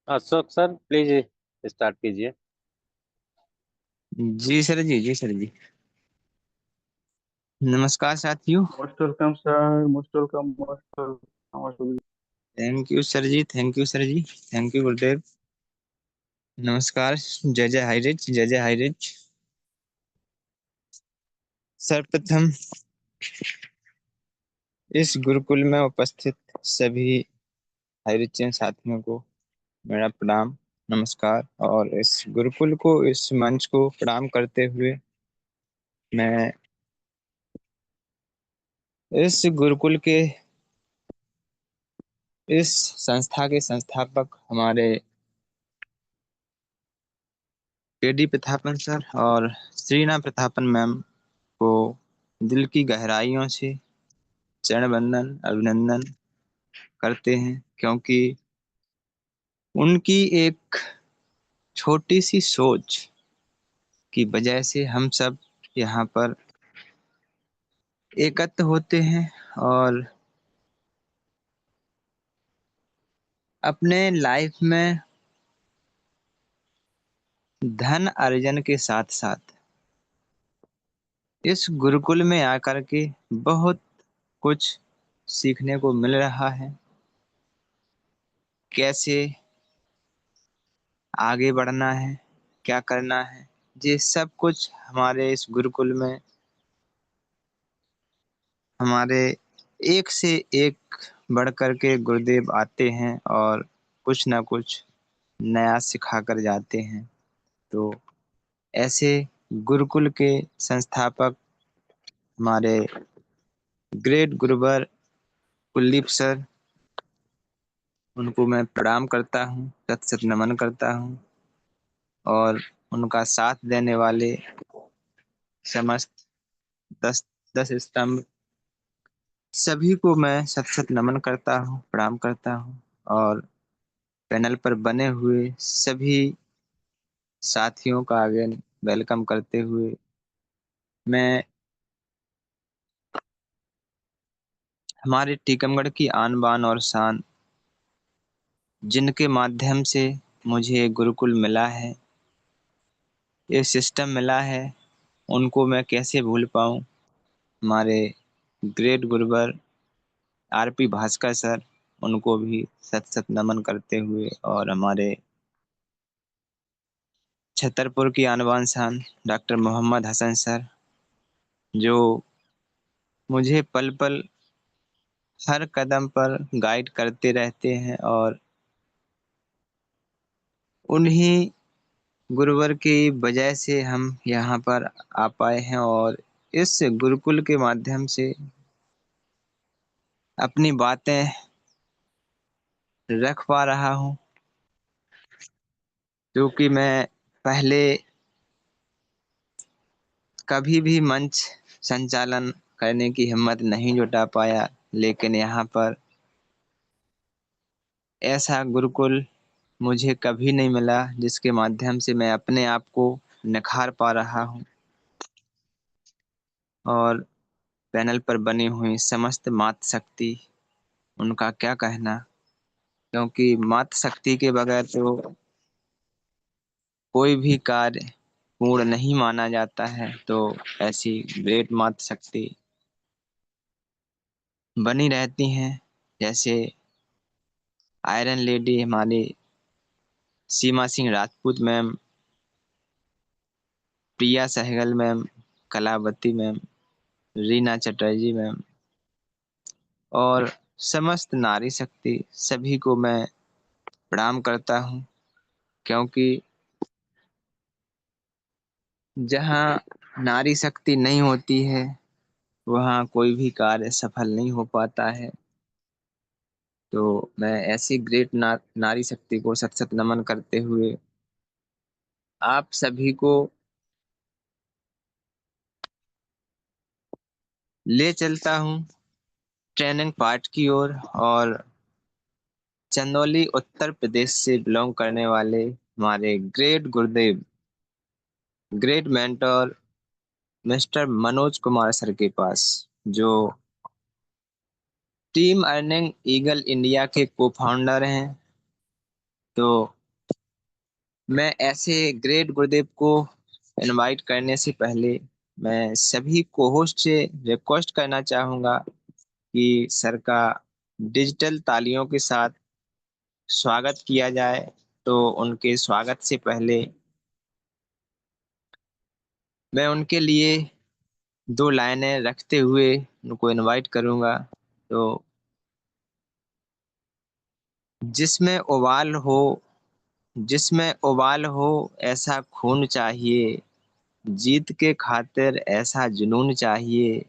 Ashok sir please start कीजिए। जी sir जी, जी सर जी। नमस्कार साथियों। Most welcome sir, most welcome, most welcome. Thank you sir जी, थैंक यू सर जी, थैंक यू गुरुदेव। नमस्कार। जय जय हाई रिच, जय जय हाई रिच। सर्वप्रथम इस गुरुकुल में उपस्थित सभी हाई रिच साथियों को मेरा प्रणाम, नमस्कार। और इस गुरुकुल को, इस मंच को प्रणाम करते हुए मैं इस गुरुकुल के, इस संस्था के संस्थापक हमारे केडी प्रतापन सर और श्रीना प्रतापन मैम को दिल की गहराइयों से चरण वंदन, अभिनंदन करते हैं, क्योंकि उनकी एक छोटी सी सोच की वजह से हम सब यहाँ पर एकत्र होते हैं और अपने लाइफ में धन अर्जन के साथ साथ इस गुरुकुल में आकर के बहुत कुछ सीखने को मिल रहा है। कैसे आगे बढ़ना है, क्या करना है, ये सब कुछ हमारे इस गुरुकुल में हमारे एक से एक बढ़ कर के गुरुदेव आते हैं और कुछ ना कुछ नया सिखाकर जाते हैं। तो ऐसे गुरुकुल के संस्थापक हमारे ग्रेट गुरुवर कुलदीप सर, उनको मैं प्रणाम करता हूँ, शत शत नमन करता हूँ। और उनका साथ देने वाले समस्त 10 स्तंभ सभी को मैं शत शत नमन करता हूँ, प्रणाम करता हूँ। और पैनल पर बने हुए सभी साथियों का अगेन वेलकम करते हुए मैं हमारे टीकमगढ़ की आन बान और शान, जिनके माध्यम से मुझे गुरुकुल मिला है, ये सिस्टम मिला है, उनको मैं कैसे भूल पाऊँ। हमारे ग्रेट गुरुवर आरपी भास्कर सर, उनको भी शत शत नमन करते हुए, और हमारे छतरपुर की आन बान शान डॉक्टर मोहम्मद हसन सर, जो मुझे पल पल हर कदम पर गाइड करते रहते हैं। और उन्हीं गुरुवर की वजह से हम यहाँ पर आ पाए हैं, और इस गुरुकुल के माध्यम से अपनी बातें रख पा रहा हूँ। क्योंकि मैं पहले कभी भी मंच संचालन करने की हिम्मत नहीं जुटा पाया, लेकिन यहाँ पर ऐसा गुरुकुल मुझे कभी नहीं मिला जिसके माध्यम से मैं अपने आप को निखार पा रहा हूँ। और पैनल पर बनी हुई समस्त मात शक्ति, उनका क्या कहना, क्योंकि मात शक्ति के बगैर तो कोई भी कार्य पूर्ण नहीं माना जाता है। तो ऐसी ग्रेट मात शक्ति बनी रहती हैं, जैसे आयरन लेडी हमारी Seema Singh Rajput ma'am, Priya Sahgal ma'am, Kalavati ma'am, Reena Chatterjee ma'am, और समस्त नारी शक्ति सभी को मैं प्रणाम करता हूँ। क्योंकि जहाँ नारी शक्ति नहीं होती है, वहाँ कोई भी कार्य सफल नहीं हो पाता है। तो मैं ऐसी ग्रेट नारी शक्ति को सत सत नमन करते हुए आप सभी को ले चलता हूँ ट्रेनिंग पार्ट की ओर। और चंदौली उत्तर प्रदेश से बिलोंग करने वाले हमारे ग्रेट गुरुदेव, great mentor mister Manoj Kumar sir के पास, जो टीम अर्निंग ईगल इंडिया के को फाउंडर हैं। तो मैं ऐसे ग्रेट गुरुदेव को इनवाइट करने से पहले मैं सभी को होस्ट से रिक्वेस्ट करना चाहूँगा कि सर का डिजिटल तालियों के साथ स्वागत किया जाए। तो उनके स्वागत से पहले मैं उनके लिए 2 लाइनें रखते हुए उनको इनवाइट करूँगा। तो जिसमें उबाल हो, जिसमें उबाल हो ऐसा खून चाहिए, जीत के खातिर ऐसा जुनून चाहिए,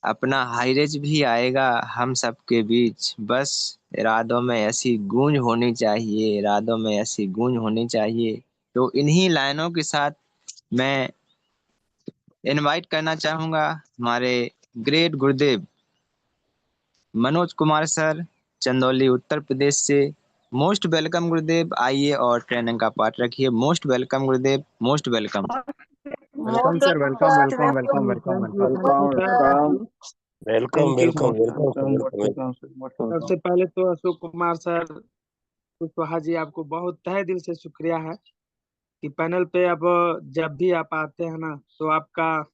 अपना हाइरेज भी आएगा हम सबके बीच, बस इरादों में ऐसी गूंज होनी चाहिए, इरादों में ऐसी गूंज होनी चाहिए। तो इन्हीं लाइनों के साथ मैं इनवाइट करना चाहूंगा हमारे ग्रेट गुरुदेव मनोज कुमार सर, चंदौली उत्तर प्रदेश से। मोस्ट वेलकम गुरुदेव, आइए और ट्रेनिंग का पार्ट रखिए। मोस्ट वेलकम गुरुदेव, most welcome. Welcome sir, welcome welcome welcome welcome welcome welcome welcome welcome thank you sir, welcome welcome sir, most welcome. Welcome sir, most welcome. सबसे पहले तो Ashok Kumar sir, Kushwaha ji, आपको बहुत तहे दिल से शुक्रिया है कि पैनल पे अब जब भी आप आते हैं ना, तो आपका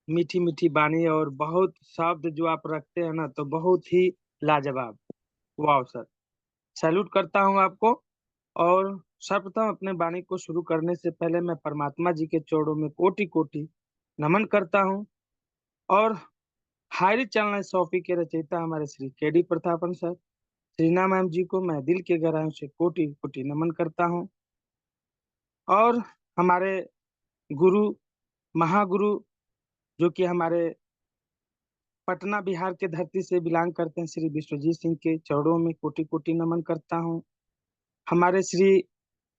मीठी मीठी बानी और बहुत शब्द जो आप रखते हैं ना, तो बहुत ही लाजवाब। वाह सर, सैल्यूट करता हूँ आपको। और सर्वप्रथम अपने वाणी को शुरू करने से पहले मैं परमात्मा जी के चरणों में कोटि कोटि नमन करता हूँ। और हायरी चलन सॉफी के रचयिता हमारे Shri K D Prathapan sir, Shreena ma'am ji को मैं दिल के गहराइयों से कोटि कोटि नमन करता हूँ। और हमारे गुरु महागुरु जो कि हमारे पटना बिहार के धरती से बिलोंग करते हैं, श्री विश्वजीत सिंह के चरणों में कोटि कोटि नमन करता हूँ। हमारे श्री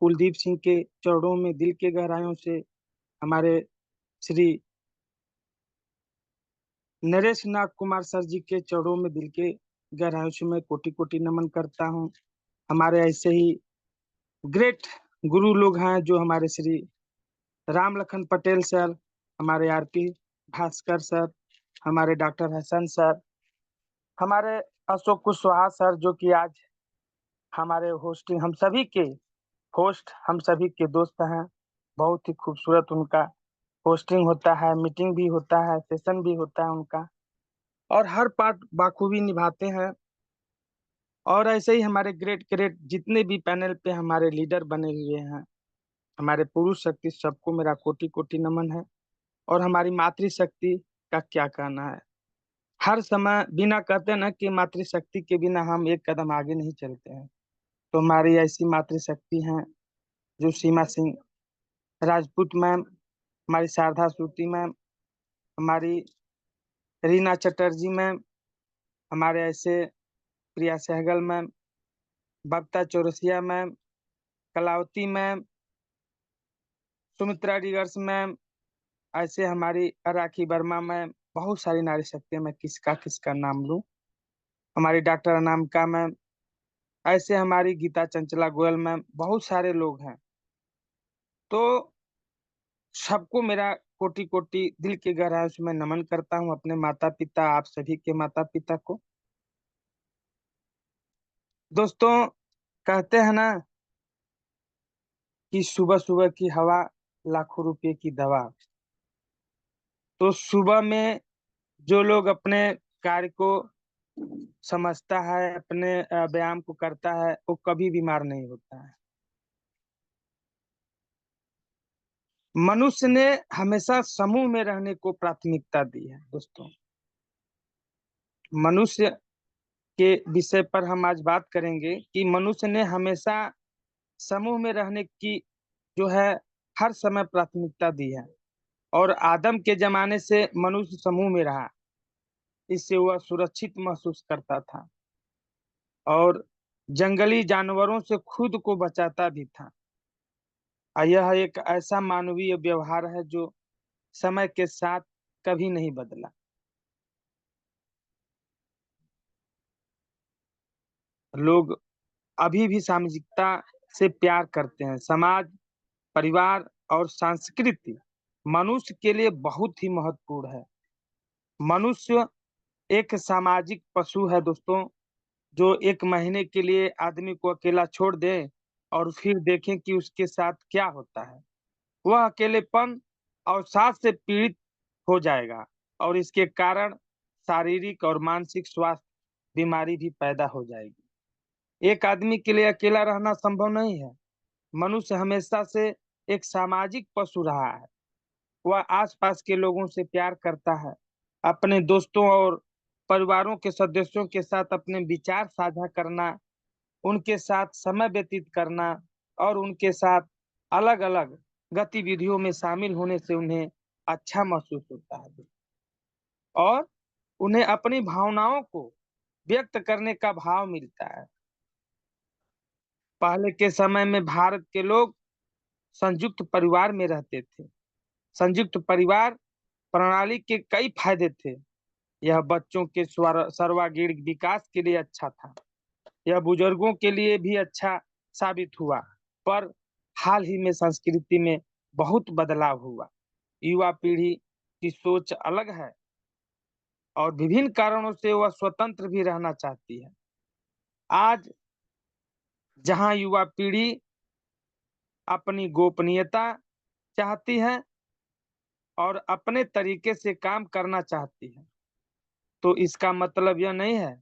कुलदीप सिंह के चरणों में दिल के गहराइयों से, हमारे श्री नरेश नाग कुमार सर जी के चरणों में दिल के गहराइयों से मैं कोटि कोटि नमन करता हूँ। हमारे ऐसे ही ग्रेट गुरु लोग हैं जो हमारे श्री राम लखन पटेल सर, हमारे आरपी भास्कर सर, हमारे डॉक्टर हसन सर, हमारे अशोक कुशवाहा सर जो कि आज हमारे होस्टिंग हम सभी के होस्ट, हम सभी के दोस्त हैं। बहुत ही खूबसूरत उनका होस्टिंग होता है, मीटिंग भी होता है, सेशन भी होता है उनका, और हर पार्ट बाखूबी निभाते हैं। और ऐसे ही हमारे ग्रेट ग्रेट जितने भी पैनल पे हमारे लीडर बने हुए हैं, हमारे पुरुष शक्ति, सबको मेरा कोटि कोटि नमन है। और हमारी मातृशक्ति का क्या कहना है, हर समय बिना कहते ना कि मातृशक्ति के बिना हम एक कदम आगे नहीं चलते हैं। तो हमारी ऐसी मातृशक्ति हैं जो सीमा सिंह राजपूत मैम, हमारी शारदा सूती मैम, हमारी रीना चटर्जी मैम, हमारे ऐसे Priya Sahgal ma'am, Babita Chaurasia ma'am, Kalavati ma'am, Sumitra Digarse ma'am, ऐसे हमारी राखी वर्मा मैम, बहुत सारी नारी शक्ति, मैं किसका किसका नाम लूं। हमारी डॉक्टर अनामिका मैम, ऐसे हमारी गीता चंचला गोयल मैम, बहुत सारे लोग हैं। तो सबको मेरा कोटि कोटि दिल के गहराइयों से मैं नमन करता हूँ, अपने माता पिता, आप सभी के माता पिता को। दोस्तों, कहते हैं ना कि सुबह सुबह की हवा लाखों रुपए की दवा। तो सुबह में जो लोग अपने कार्य को समझता है, अपने व्यायाम को करता है, वो कभी बीमार नहीं होता है। मनुष्य ने हमेशा समूह में रहने को प्राथमिकता दी है। दोस्तों, मनुष्य के विषय पर हम आज बात करेंगे कि मनुष्य ने हमेशा समूह में रहने की जो है हर समय प्राथमिकता दी है। और आदम के जमाने से मनुष्य समूह में रहा, इससे वह सुरक्षित महसूस करता था और जंगली जानवरों से खुद को बचाता भी था। यह एक ऐसा मानवीय व्यवहार है जो समय के साथ कभी नहीं बदला। लोग अभी भी सामाजिकता से प्यार करते हैं। समाज, परिवार और संस्कृति मनुष्य के लिए बहुत ही महत्वपूर्ण है। मनुष्य एक सामाजिक पशु है दोस्तों, जो एक महीने के लिए आदमी को अकेला छोड़ दे और फिर देखें कि उसके साथ क्या होता है। वह अकेलेपन और सांस से पीड़ित हो जाएगा और इसके कारण शारीरिक और मानसिक स्वास्थ्य बीमारी भी पैदा हो जाएगी। एक आदमी के लिए अकेला रहना संभव नहीं है। मनुष्य हमेशा से एक सामाजिक पशु रहा है। वह आसपास के लोगों से प्यार करता है, अपने दोस्तों और परिवारों के सदस्यों के साथ अपने विचार साझा करना, उनके साथ समय व्यतीत करना और उनके साथ अलग अलग गतिविधियों में शामिल होने से उन्हें अच्छा महसूस होता है और उन्हें अपनी भावनाओं को व्यक्त करने का भाव मिलता है। पहले के समय में भारत के लोग संयुक्त परिवार में रहते थे। संयुक्त परिवार प्रणाली के कई फायदे थे। यह बच्चों के सर्वांगीण विकास के लिए अच्छा था। यह बुजुर्गों के लिए भी अच्छा साबित हुआ। पर हाल ही में संस्कृति में बहुत बदलाव हुआ। युवा पीढ़ी की सोच अलग है और विभिन्न कारणों से वह स्वतंत्र भी रहना चाहती है। आज जहां युवा पीढ़ी अपनी गोपनीयता चाहती है और अपने तरीके से काम करना चाहती है, तो इसका मतलब यह नहीं है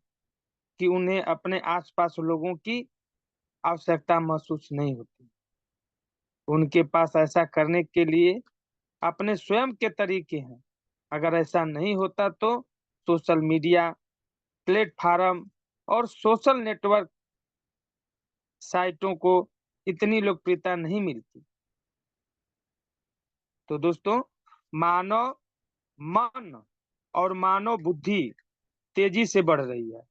कि उन्हें अपने आसपास लोगों की आवश्यकता महसूस नहीं होती। उनके पास ऐसा करने के लिए अपने स्वयं के तरीके हैं। अगर ऐसा नहीं होता तो सोशल मीडिया प्लेटफॉर्म और सोशल नेटवर्क साइटों को इतनी लोकप्रियता नहीं मिलती। तो दोस्तों, मानव मन और मानव बुद्धि तेजी से बढ़ रही है,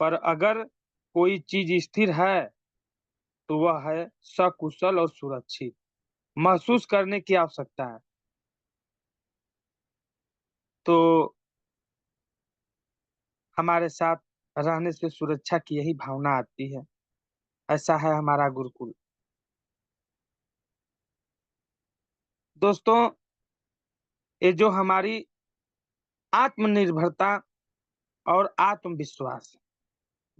पर अगर कोई चीज स्थिर है तो वह है सकुशल और सुरक्षित महसूस करने की आवश्यकता है। तो हमारे साथ रहने से सुरक्षा की यही भावना आती है। ऐसा है हमारा गुरुकुल। दोस्तों, ये जो हमारी आत्मनिर्भरता और आत्मविश्वास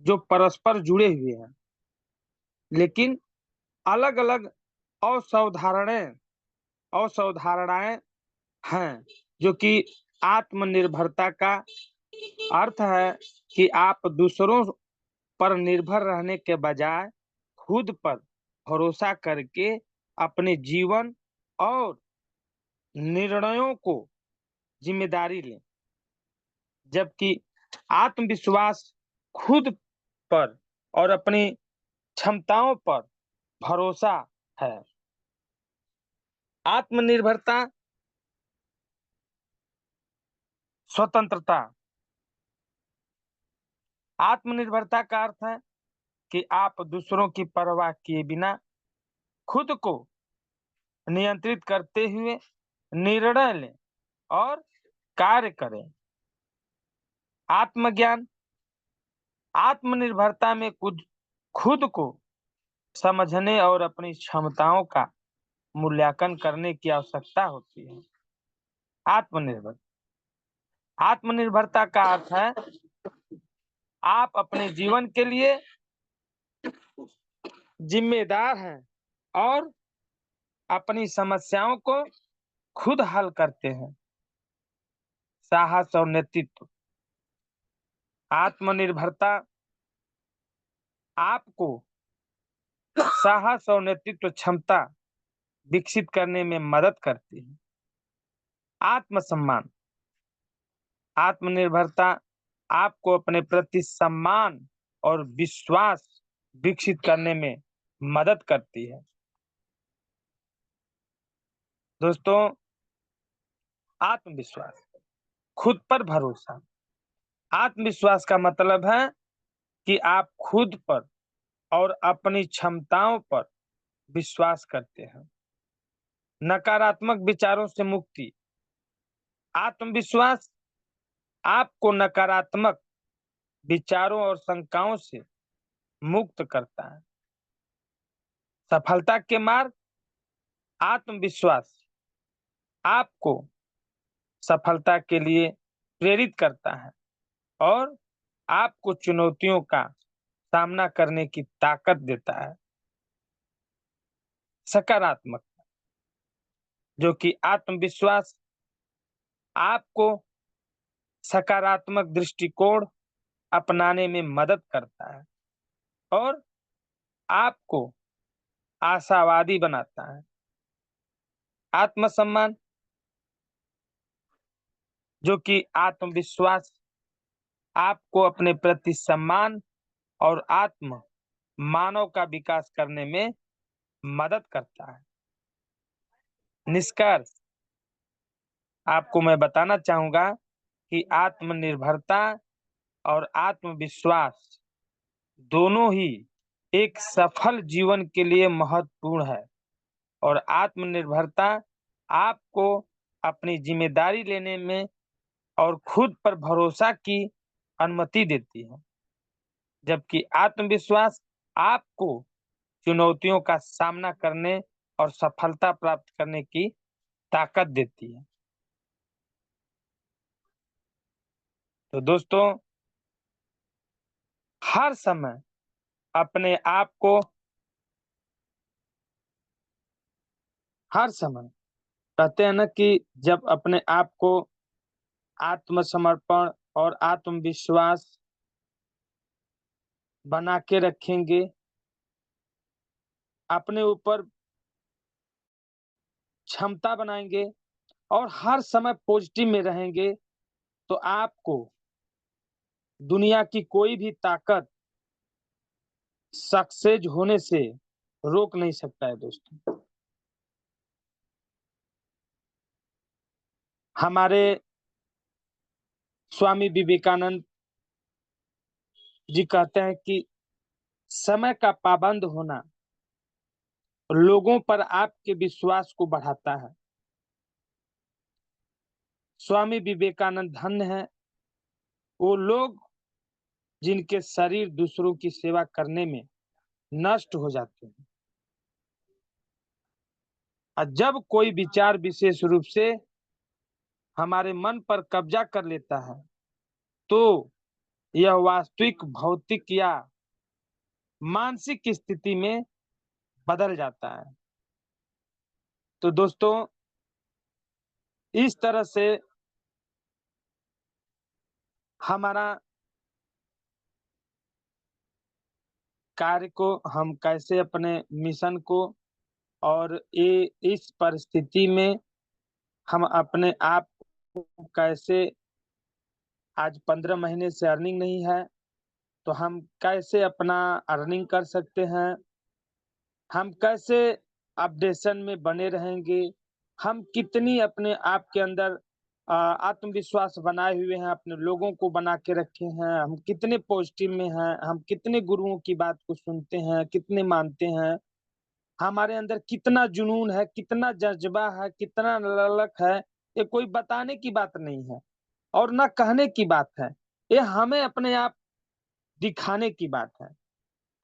जो परस्पर जुड़े हुए हैं, लेकिन अलग अलग असावधारणाएं असावधारणाएं हैं। जो कि आत्मनिर्भरता का अर्थ है कि आप दूसरों पर निर्भर रहने के बजाय खुद पर भरोसा करके अपने जीवन और निर्णयों को जिम्मेदारी लें। जबकि आत्मविश्वास खुद पर और अपनी क्षमताओं पर भरोसा है। आत्मनिर्भरता स्वतंत्रता। आत्मनिर्भरता का अर्थ है कि आप दूसरों की परवाह किए बिना खुद को नियंत्रित करते हुए निर्णय लें और कार्य करें। आत्मज्ञान। आत्मनिर्भरता में खुद को समझने और अपनी क्षमताओं का मूल्यांकन करने की आवश्यकता होती है। आत्मनिर्भर आत्मनिर्भरता का अर्थ है आप अपने जीवन के लिए जिम्मेदार हैं और अपनी समस्याओं को खुद हल करते हैं। साहस और नेतृत्व। आत्मनिर्भरता आपको साहस और नेतृत्व क्षमता विकसित करने में मदद करती है। आत्मसम्मान। आत्मनिर्भरता आपको अपने प्रति सम्मान और विश्वास विकसित करने में मदद करती है। दोस्तों, आत्मविश्वास, खुद पर भरोसा। आत्मविश्वास का मतलब है कि आप खुद पर और अपनी क्षमताओं पर विश्वास करते हैं। नकारात्मक विचारों से मुक्ति। आत्मविश्वास आपको नकारात्मक विचारों और शंकाओं से मुक्त करता है। सफलता के मार्ग। आत्मविश्वास आपको सफलता के लिए प्रेरित करता है और आपको चुनौतियों का सामना करने की ताकत देता है। सकारात्मक, जो कि आत्मविश्वास आपको सकारात्मक दृष्टिकोण अपनाने में मदद करता है और आपको आशावादी बनाता है। आत्मसम्मान, जो कि आत्मविश्वास आपको अपने प्रति सम्मान और आत्म मानव का विकास करने में मदद करता है। निष्कर्ष, आपको मैं बताना चाहूंगा कि आत्मनिर्भरता और आत्मविश्वास दोनों ही एक सफल जीवन के लिए महत्वपूर्ण है और आत्मनिर्भरता आपको अपनी जिम्मेदारी लेने में और खुद पर भरोसा की अनुमति देती है, जबकि आत्मविश्वास आपको चुनौतियों का सामना करने और सफलता प्राप्त करने की ताकत देती है। तो दोस्तों, हर समय अपने आप को हर समय कहते हैं ना कि जब अपने आप को आत्मसमर्पण और आत्मविश्वास बना के रखेंगे, अपने ऊपर क्षमता बनाएंगे और हर समय पॉजिटिव में रहेंगे, तो आपको दुनिया की कोई भी ताकत सक्सेस होने से रोक नहीं सकता है दोस्तों। हमारे स्वामी विवेकानंद जी कहते हैं कि समय का पाबंद होना लोगों पर आपके विश्वास को बढ़ाता है। स्वामी विवेकानंद धन्य है वो लोग जिनके शरीर दूसरों की सेवा करने में नष्ट हो जाते हैं। और जब कोई विचार विशेष रूप से हमारे मन पर कब्जा कर लेता है तो यह वास्तविक भौतिक या मानसिक स्थिति में बदल जाता है। तो दोस्तों इस तरह से हमारा कार्य को हम कैसे अपने मिशन को और ये इस परिस्थिति में हम अपने आप को कैसे, आज 15 महीने से अर्निंग नहीं है तो हम कैसे अपना अर्निंग कर सकते हैं, हम कैसे अपडेशन में बने रहेंगे, हम कितनी अपने आप के अंदर आत्मविश्वास बनाए हुए हैं, अपने लोगों को बना के रखे हैं, हम कितने पॉजिटिव में हैं, हम कितने गुरुओं की बात को सुनते हैं, कितने मानते हैं, हमारे अंदर कितना जुनून है, कितना जज्बा है, कितना ललक है, ये कोई बताने की बात नहीं है और ना कहने की बात है। ये हमें अपने आप दिखाने की बात है।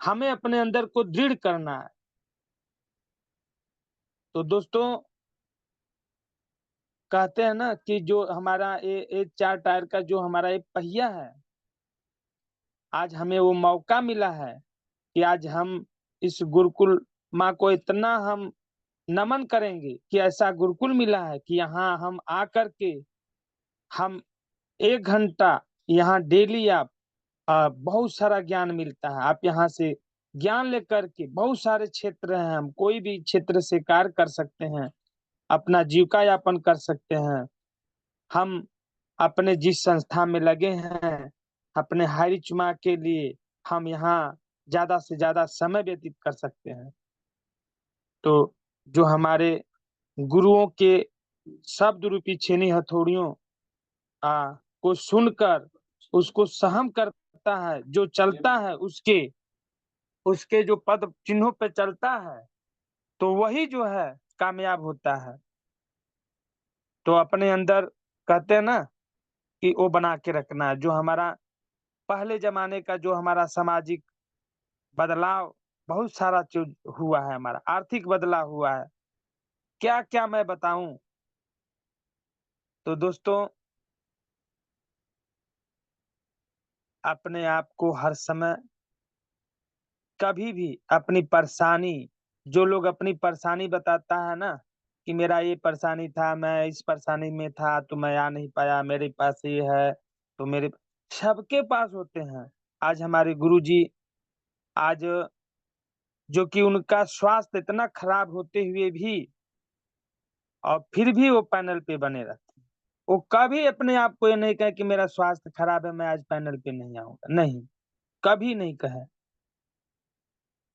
हमें अपने अंदर को दृढ़ करना है। तो दोस्तों कहते हैं ना कि जो हमारा ये 4 टायर का जो हमारा ये पहिया है, आज हमें वो मौका मिला है कि आज हम इस गुरुकुल माँ को इतना हम नमन करेंगे कि ऐसा गुरुकुल मिला है कि यहाँ हम आकर के हम 1 घंटा यहाँ डेली आप बहुत सारा ज्ञान मिलता है। आप यहाँ से ज्ञान लेकर के बहुत सारे क्षेत्र हैं, हम कोई भी क्षेत्र से कार्य कर सकते हैं, अपना जीविका यापन कर सकते हैं। हम अपने जिस संस्था में लगे हैं, अपने हाईरिच माँ के लिए हम यहाँ ज्यादा से ज्यादा समय व्यतीत कर सकते हैं। तो जो हमारे गुरुओं के शब्द रूपी छेनी हथौड़ियों को सुनकर उसको सहम करता है, जो चलता है उसके उसके जो पद चिन्हों पे चलता है तो वही जो है कामयाब होता है। तो अपने अंदर कहते हैं ना कि वो बना के रखना है। जो हमारा पहले जमाने का जो हमारा सामाजिक बदलाव बहुत सारा चीज हुआ है, हमारा आर्थिक बदलाव हुआ है, क्या क्या मैं बताऊं। तो दोस्तों अपने आप को हर समय कभी भी अपनी परेशानी, जो लोग अपनी परेशानी बताता है ना कि मेरा ये परेशानी था, मैं इस परेशानी में था तो मैं आ नहीं पाया, मेरे पास ये है तो मेरे सबके पास होते हैं। आज हमारे गुरुजी, आज जो कि उनका स्वास्थ्य इतना खराब होते हुए भी और फिर भी वो पैनल पे बने रहते हैं। वो कभी अपने आप को ये नहीं कहे कि मेरा स्वास्थ्य खराब है मैं आज पैनल पे नहीं आऊंगा, नहीं, कभी नहीं कहे।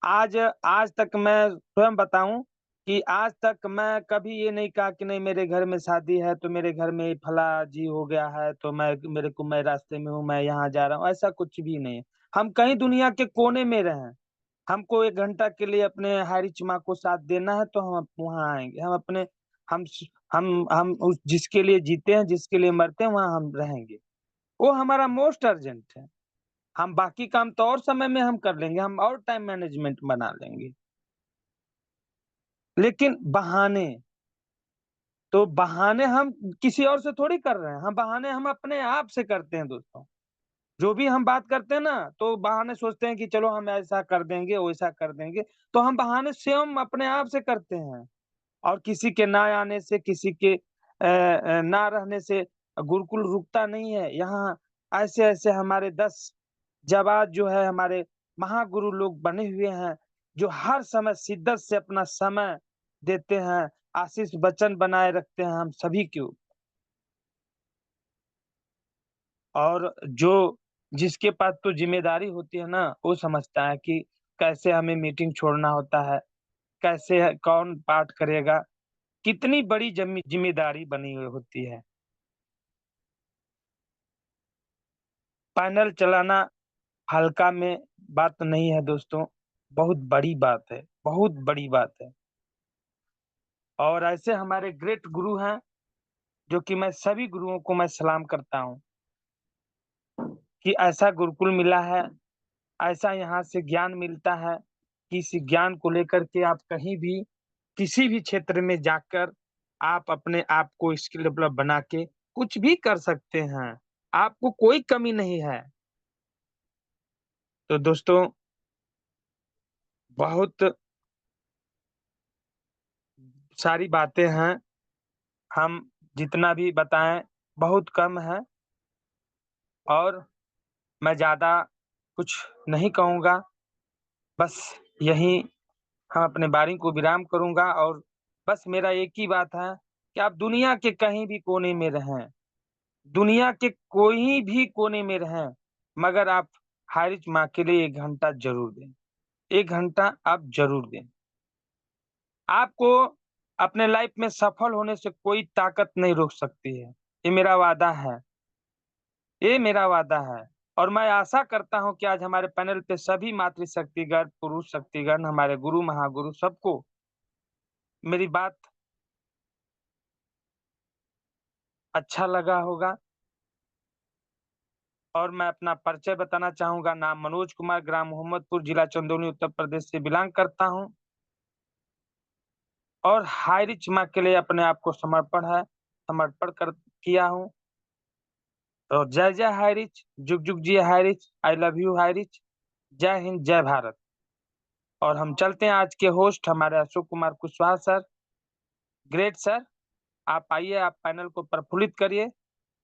आज आज तक मैं स्वयं बताऊं कि आज तक मैं कभी ये नहीं कहा कि नहीं मेरे घर में शादी है तो मेरे घर में फला जी हो गया है तो मैं रास्ते में हूँ, मैं यहाँ जा रहा हूँ, ऐसा कुछ भी नहीं है। हम कहीं दुनिया के कोने में रहें, हमको 1 घंटा के लिए अपने हारिच माँ को साथ देना है तो हम वहाँ आएंगे। हम अपने हम हम उस जिसके लिए जीते हैं, जिसके लिए मरते हैं, वहाँ हम रहेंगे। वो हमारा मोस्ट अर्जेंट है। हम बाकी काम तो और समय में हम कर लेंगे, हम और टाइम मैनेजमेंट बना लेंगे। लेकिन बहाने, तो बहाने हम किसी और से थोड़ी कर रहे हैं, हम बहाने हम अपने आप से करते हैं दोस्तों। जो भी हम बात करते हैं ना तो बहाने सोचते हैं कि चलो हम ऐसा कर देंगे वैसा कर देंगे, तो हम बहाने स्वयं अपने आप से करते हैं। और किसी के ना आने से, किसी के ना रहने से गुरुकुल रुकता नहीं है। यहाँ ऐसे ऐसे हमारे 10 जवाब जो है हमारे महागुरु लोग बने हुए हैं, जो हर समय शिद्दत से अपना समय देते हैं, आशीष वचन बनाए रखते हैं हम सभी को। और जो जिसके पास तो जिम्मेदारी होती है ना, वो समझता है कि कैसे हमें मीटिंग छोड़ना होता है, कैसे कौन पाठ करेगा, कितनी बड़ी जिम्मेदारी बनी हुई होती है। पैनल चलाना हल्का में बात नहीं है दोस्तों, बहुत बड़ी बात है, बहुत बड़ी बात है। और ऐसे हमारे ग्रेट गुरु हैं, जो कि मैं सभी गुरुओं को मैं सलाम करता हूँ कि ऐसा गुरुकुल मिला है, ऐसा यहाँ से ज्ञान मिलता है कि इस ज्ञान को लेकर के आप कहीं भी किसी भी क्षेत्र में जाकर आप अपने आप को स्किल डेवलप बना के कुछ भी कर सकते हैं, आपको कोई कमी नहीं है। तो दोस्तों, बहुत सारी बातें हैं, हम जितना भी बताएं बहुत कम है, और मैं ज्यादा कुछ नहीं कहूँगा, बस यही हम अपने बारी को विराम करूंगा। और बस मेरा एक ही बात है कि आप दुनिया के कहीं भी कोने में रहें, दुनिया के कोई भी कोने में रहें, मगर आप हारिज माँ के लिए 1 घंटा जरूर दें, 1 घंटा आप जरूर दें। आपको अपने लाइफ में सफल होने से कोई ताकत नहीं रोक सकती है, ये मेरा वादा है, ये मेरा वादा है। और मैं आशा करता हूं कि आज हमारे पैनल पे सभी मातृशक्तिगण, पुरुष शक्तिगण, हमारे गुरु महागुरु, सबको मेरी बात अच्छा लगा होगा। और मैं अपना परिचय बताना चाहूंगा। नाम मनोज कुमार, ग्राम मोहम्मदपुर, जिला चंदौली, उत्तर प्रदेश से बिलोंग करता हूं, और हाई रिच माँ के लिए अपने आप को समर्पण कर किया हूं। और जय जय हाई रिच, जुग जुग जी high rich, I love you high rich, जय हिंद, जय भारत। और हम चलते हैं आज के होस्ट हमारे Ashok Kumar Kushwaha sir. Great sir, आप आइए, आप पैनल को प्रफुल्लित करिए।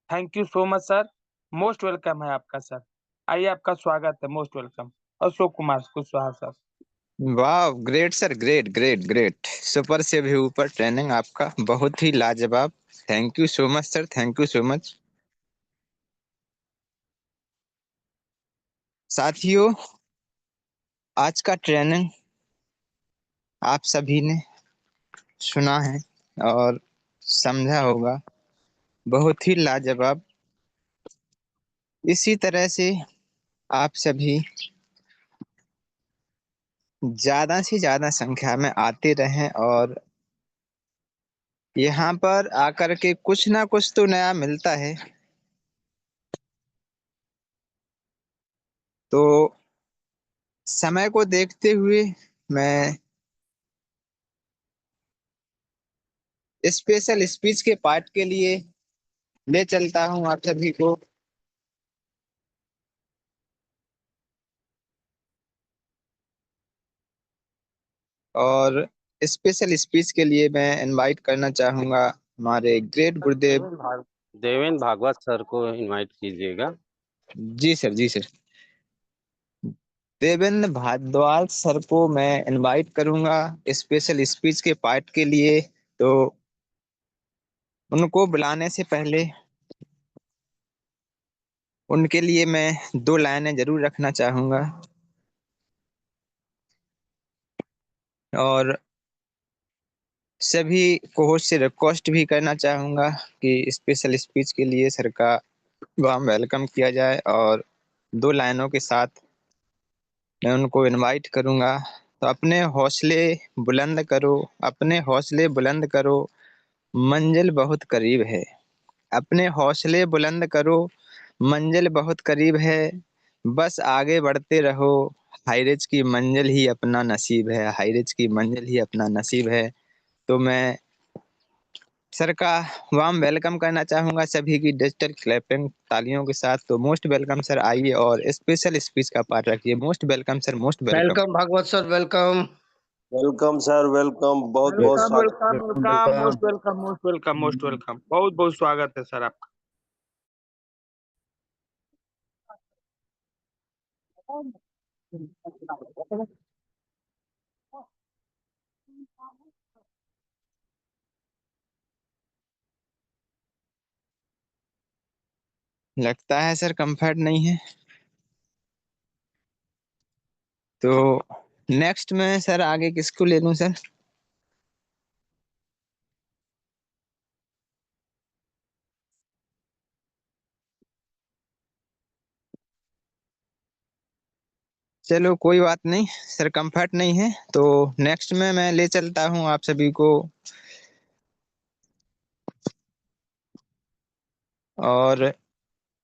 Thank you so much sir, most welcome है आपका सर। आइए, आपका स्वागत है, most welcome Ashok Kumar Kushwaha sir. वाह, great sir, great great great, super से भी ऊपर ट्रेनिंग आपका, बहुत ही लाजवाब। Thank you so much sir, thank you so much. साथियों, आज का ट्रेनिंग आप सभी ने सुना है और समझा होगा, बहुत ही लाजवाब। इसी तरह से आप सभी ज्यादा से ज्यादा संख्या में आते रहें और यहाँ पर आकर के कुछ ना कुछ तो नया मिलता है। तो समय को देखते हुए मैं स्पेशल स्पीच के पार्ट के लिए ले चलता हूँ आप सभी को। और स्पेशल स्पीच के लिए मैं इनवाइट करना चाहूंगा हमारे ग्रेट गुरुदेव। देवेंद्र भागवत सर को इनवाइट कीजिएगा। जी सर, जी सर। देवेंद्र भारद्वाज सर को मैं इनवाइट करूंगा स्पेशल स्पीच के पार्ट के लिए। तो उनको बुलाने से पहले उनके लिए मैं 2 लाइनें जरूर रखना चाहूंगा। और सभी को होस्ट से रिक्वेस्ट भी करना चाहूंगा कि स्पेशल स्पीच के लिए सर का वार्म वेलकम किया जाए। और 2 लाइनों के साथ मैं उनको इनवाइट करूंगा। तो अपने हौसले बुलंद करो, अपने हौसले बुलंद करो, मंजिल बहुत करीब है। अपने हौसले बुलंद करो, मंजिल बहुत करीब है। बस आगे बढ़ते रहो, हाईरिच की मंजिल ही अपना नसीब है, हाईरिच की मंजिल ही अपना नसीब है। तो मैं सर का वार्म वेलकम करना चाहूंगा सभी की डिजिटल क्लैपिंग तालियों के साथ। तो मोस्ट वेलकम सर, आइए और स्पेशल स्पीच का पार्ट रखिए। Most welcome sir, most welcome. Welcome Bhagwat sir, welcome. Welcome sir, welcome, बहुत बहुत वेलकम स्वागत। Welcome welcome, most welcome, most welcome, most welcome, बहुत बहुत स्वागत है सर आपका। लगता है सर कंफर्ट नहीं है। तो नेक्स्ट में सर आगे किसको ले लूं सर? चलो कोई बात नहीं सर, कंफर्ट नहीं है तो नेक्स्ट में मैं ले चलता हूँ आप सभी को। और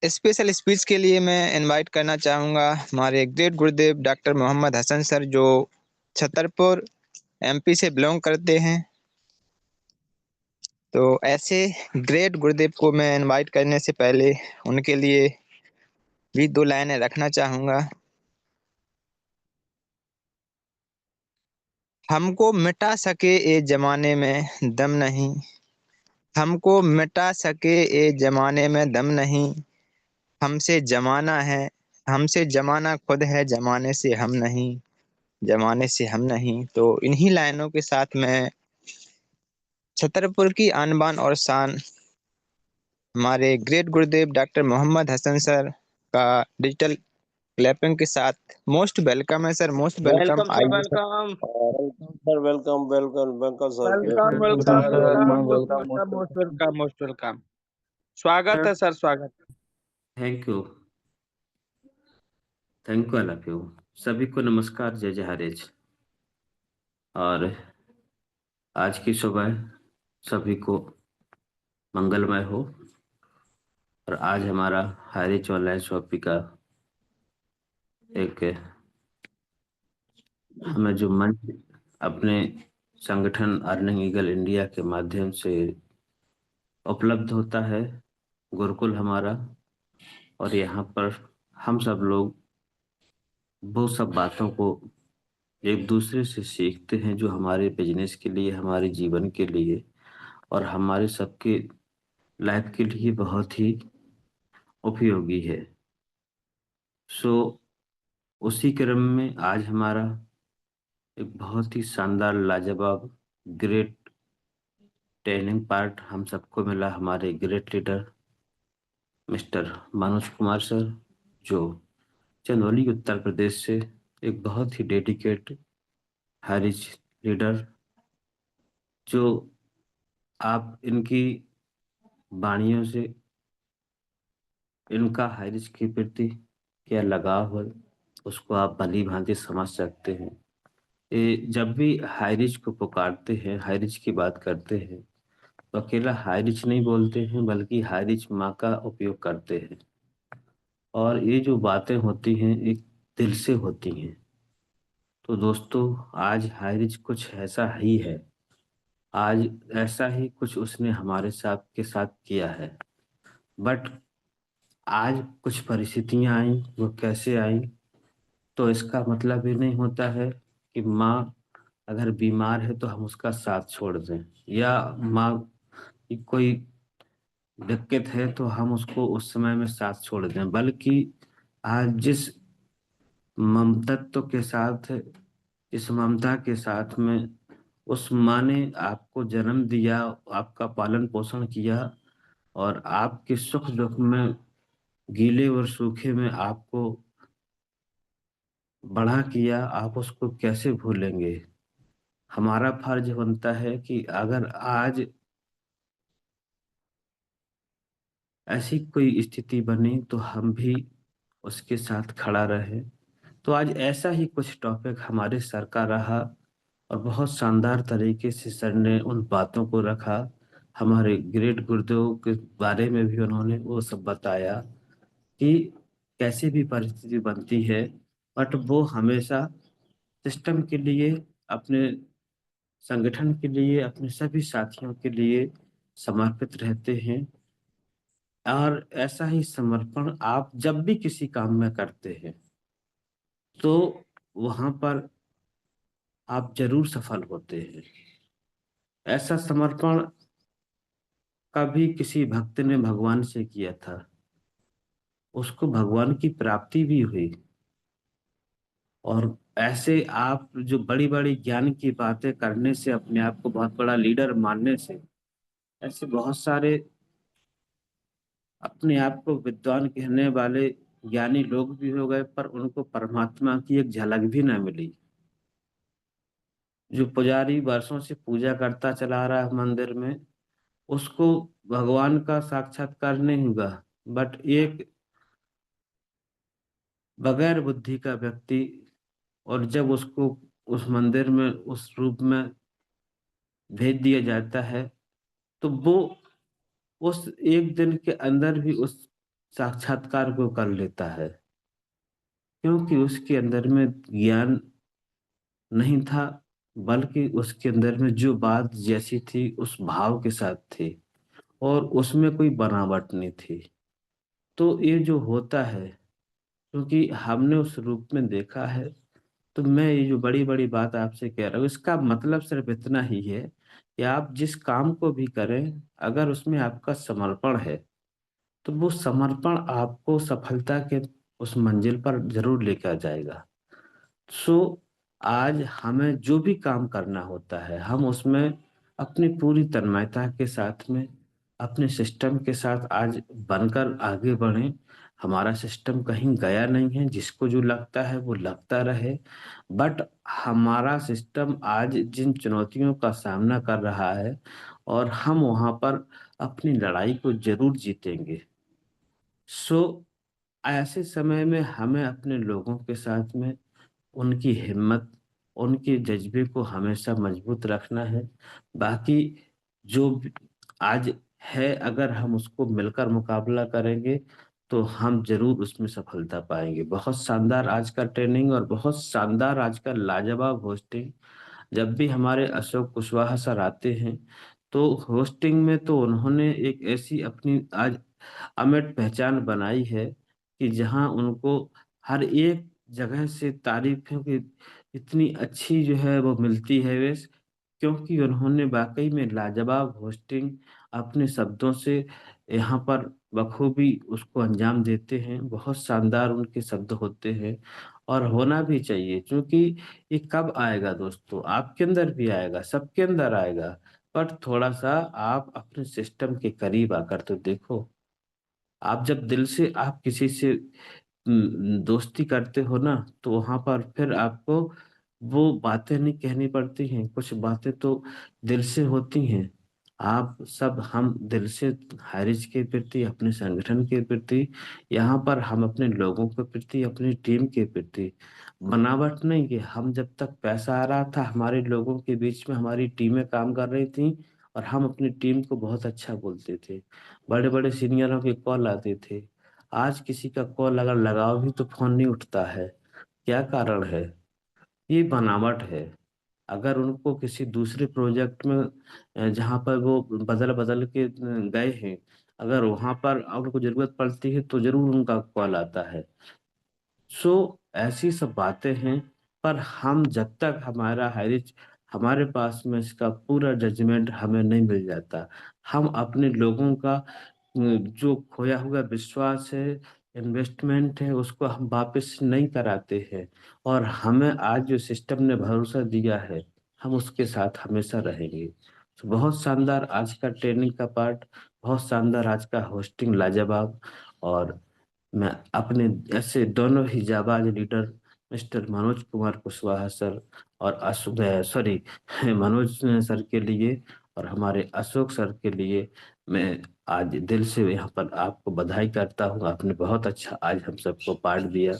स्पेशल स्पीच के लिए मैं इनवाइट करना चाहूंगा हमारे ग्रेट गुरुदेव डॉक्टर मोहम्मद हसन सर, जो छतरपुर एमपी से बिलोंग करते हैं। तो ऐसे ग्रेट गुरुदेव को मैं इनवाइट करने से पहले उनके लिए भी दो लाइनें रखना चाहूंगा। हमको मिटा सके ए जमाने में दम नहीं, हमको मिटा सके ए जमाने में दम नहीं, हमसे जमाना है, हमसे जमाना खुद है, जमाने से हम नहीं, जमाने से हम नहीं। तो इन्हीं लाइनों के साथ मैं छतरपुर की आन बान और शान हमारे ग्रेट गुरुदेव डॉक्टर मोहम्मद हसन सर का डिजिटल क्लैपिंग के साथ मोस्ट वेलकम है sir, most welcome. Welcome sir, आइए sir. Welcome. Sir welcome welcome welcome sir welcome welcome welcome sir, welcome welcome most welcome most welcome most welcome. स्वागत है sir, स्वागत। Thank you, thank you all of you. सभी को नमस्कार, जय जहारेज। और आज की सुबह सभी को मंगलमय हो। और आज हमारा हाईरिच ऑनलाइन शॉपिंग का एक हमें जो मंच अपने संगठन अर्निंग ईगल इंडिया के माध्यम से उपलब्ध होता है, गुरुकुल हमारा। और यहाँ पर हम सब लोग वो सब बातों को एक दूसरे से सीखते हैं जो हमारे बिजनेस के लिए, हमारे जीवन के लिए और हमारे सबके लाइफ के लिए बहुत ही उपयोगी है। सो उसी क्रम में आज हमारा एक बहुत ही शानदार, लाजवाब, ग्रेट ट्रेनिंग पार्ट हम सबको मिला। हमारे great leader mister Manoj Kumar sir, जो चंदौली उत्तर प्रदेश से एक बहुत ही डेडिकेट हारिज लीडर, जो आप इनकी वाणियों से इनका हाइरिज के प्रति क्या लगाव है उसको आप भली भांति समझ सकते हैं। जब भी हाइरिज को पुकारते हैं, हाइरिज की बात करते हैं, तो अकेला हाइरिज नहीं बोलते हैं, बल्कि हाइरिज माँ का उपयोग करते हैं। और ये जो बातें होती हैं एक दिल से होती हैं। तो दोस्तों, आज हाइरिज कुछ ऐसा ही है, आज ऐसा ही कुछ उसने हमारे साथ के साथ किया है। बट आज कुछ परिस्थितियां आई, वो कैसे आई, तो इसका मतलब ये नहीं होता है कि माँ अगर बीमार है तो हम उसका साथ छोड़ दें, या माँ की कोई दिक्कत है तो हम उसको उस समय में साथ छोड़ दें। बल्कि आज जिस ममतत्व के साथ, इस ममता के साथ में उस माँ ने आपको जन्म दिया, आपका पालन पोषण किया और आपके सुख दुख में, गीले और सूखे में आपको बड़ा किया, आप उसको कैसे भूलेंगे। हमारा फर्ज बनता है कि अगर आज ऐसी कोई स्थिति बने तो हम भी उसके साथ खड़ा रहे। तो आज ऐसा ही कुछ टॉपिक हमारे सर का रहा और बहुत शानदार तरीके से सर ने उन बातों को रखा। हमारे ग्रेट गुरुदेव के बारे में भी उन्होंने वो सब बताया कि कैसे भी परिस्थिति बनती है, बट वो हमेशा सिस्टम के लिए, अपने संगठन के लिए, अपने सभी साथियों के लिए समर्पित रहते हैं। और ऐसा ही समर्पण आप जब भी किसी काम में करते हैं तो वहां पर आप जरूर सफल होते हैं। ऐसा समर्पण कभी किसी भक्त ने भगवान से किया था, उसको भगवान की प्राप्ति भी हुई। और ऐसे आप जो बड़ी बड़ी ज्ञान की बातें करने से, अपने आप को बहुत बड़ा लीडर मानने से, ऐसे बहुत सारे अपने आप को विद्वान कहने वाले ज्ञानी लोग भी हो गए पर उनको परमात्मा की एक झलक भी ना मिली। जो पुजारी वर्षों से पूजा करता चला रहा है मंदिर में, उसको भगवान का साक्षात्कार नहीं हुआ, बट एक बगैर बुद्धि का व्यक्ति, और जब उसको उस मंदिर में उस रूप में भेज दिया जाता है, तो वो उस एक दिन के अंदर भी उस साक्षात्कार को कर लेता है, क्योंकि उसके अंदर में ज्ञान नहीं था, बल्कि उसके अंदर में जो बात जैसी थी उस भाव के साथ थी, और उसमें कोई बनावट नहीं थी। तो ये जो होता है, क्योंकि हमने उस रूप में देखा है, तो मैं ये जो बड़ी बड़ी बात आपसे कह रहा हूँ, इसका मतलब सिर्फ इतना ही है कि आप जिस काम को भी करें, अगर उसमें आपका समर्पण है, तो वो समर्पण आपको सफलता के उस मंजिल पर जरूर लेकर जाएगा। सो आज हमें जो भी काम करना होता है, हम उसमें अपनी पूरी तन्मयता के साथ में, अपने सिस्टम के साथ आज बनकर आगे बढ़ें। हमारा सिस्टम कहीं गया नहीं है, जिसको जो लगता है वो लगता रहे, बट हमारा सिस्टम आज जिन चुनौतियों का सामना कर रहा है, और हम वहां पर अपनी लड़ाई को जरूर जीतेंगे। सो ऐसे समय में हमें अपने लोगों के साथ में उनकी हिम्मत, उनके जज्बे को हमेशा मजबूत रखना है। बाकी जो आज है, अगर हम उसको मिलकर मुकाबला करेंगे, तो हम जरूर उसमें सफलता पाएंगे। बहुत शानदार आज का ट्रेनिंग और बहुत शानदार आज का लाजवाब होस्टिंग। जब भी हमारे अशोक कुशवाहा सर आते हैं, तो होस्टिंग में तो उन्होंने एक ऐसी अपनी आज अमिट पहचान बनाई है कि जहां उनको हर एक जगह से तारीफों की इतनी अच्छी जो है वो मिलती है वे, क्योंकि उन्होंने वाकई में लाजवाब होस्टिंग अपने शब्दों से यहाँ पर बखूबी उसको अंजाम देते हैं। बहुत शानदार उनके शब्द होते हैं, और होना भी चाहिए, क्योंकि ये कब आएगा दोस्तों, आपके अंदर भी आएगा, सबके अंदर आएगा, पर थोड़ा सा आप अपने सिस्टम के करीब आकर तो देखो। आप जब दिल से आप किसी से दोस्ती करते हो ना, तो वहां पर फिर आपको वो बातें नहीं कहनी पड़ती हैं, कुछ बातें तो दिल से होती हैं। आप सब हम दिल से हारिज के प्रति, अपने संगठन के प्रति, यहाँ पर हम अपने लोगों के प्रति, अपनी टीम के प्रति बनावट नहीं कि हम जब तक पैसा आ रहा था, हमारे लोगों के बीच में हमारी टीमें काम कर रही थी, और हम अपनी टीम को बहुत अच्छा बोलते थे, बड़े बड़े सीनियरों के कॉल आते थे। आज किसी का कॉल अगर लगाओ भी तो फोन नहीं उठता है। क्या कारण है? ये बनावट है। अगर उनको किसी दूसरे प्रोजेक्ट में जहाँ पर वो बदल बदल के गए हैं, अगर वहां पर उनको जरूरत पड़ती है तो जरूर उनका कॉल आता है। सो ऐसी सब बातें हैं, पर हम जब तक हमारा हैरिज, हमारे पास में इसका पूरा जजमेंट हमें नहीं मिल जाता, हम अपने लोगों का जो खोया हुआ विश्वास है, इन्वेस्टमेंट है, उसको हम वापस नहीं कराते हैं, और हमें आज जो सिस्टम ने भरोसा दिया है, हम उसके साथ हमेशा रहेंगे। तो बहुत शानदार आज का ट्रेनिंग का पार्ट, बहुत शानदार आज का होस्टिंग, लाजवाब। और मैं अपने ऐसे दोनों ही जाबाज leader mister Manoj Kumar Kushwaha sir और अशोक, सॉरी, मनोज सर के लिए और हमारे अशोक सर के लिए मैं आज दिल से यहाँ पर आपको बधाई करता हूँ। आपने बहुत अच्छा आज हम सबको पार्ट दिया,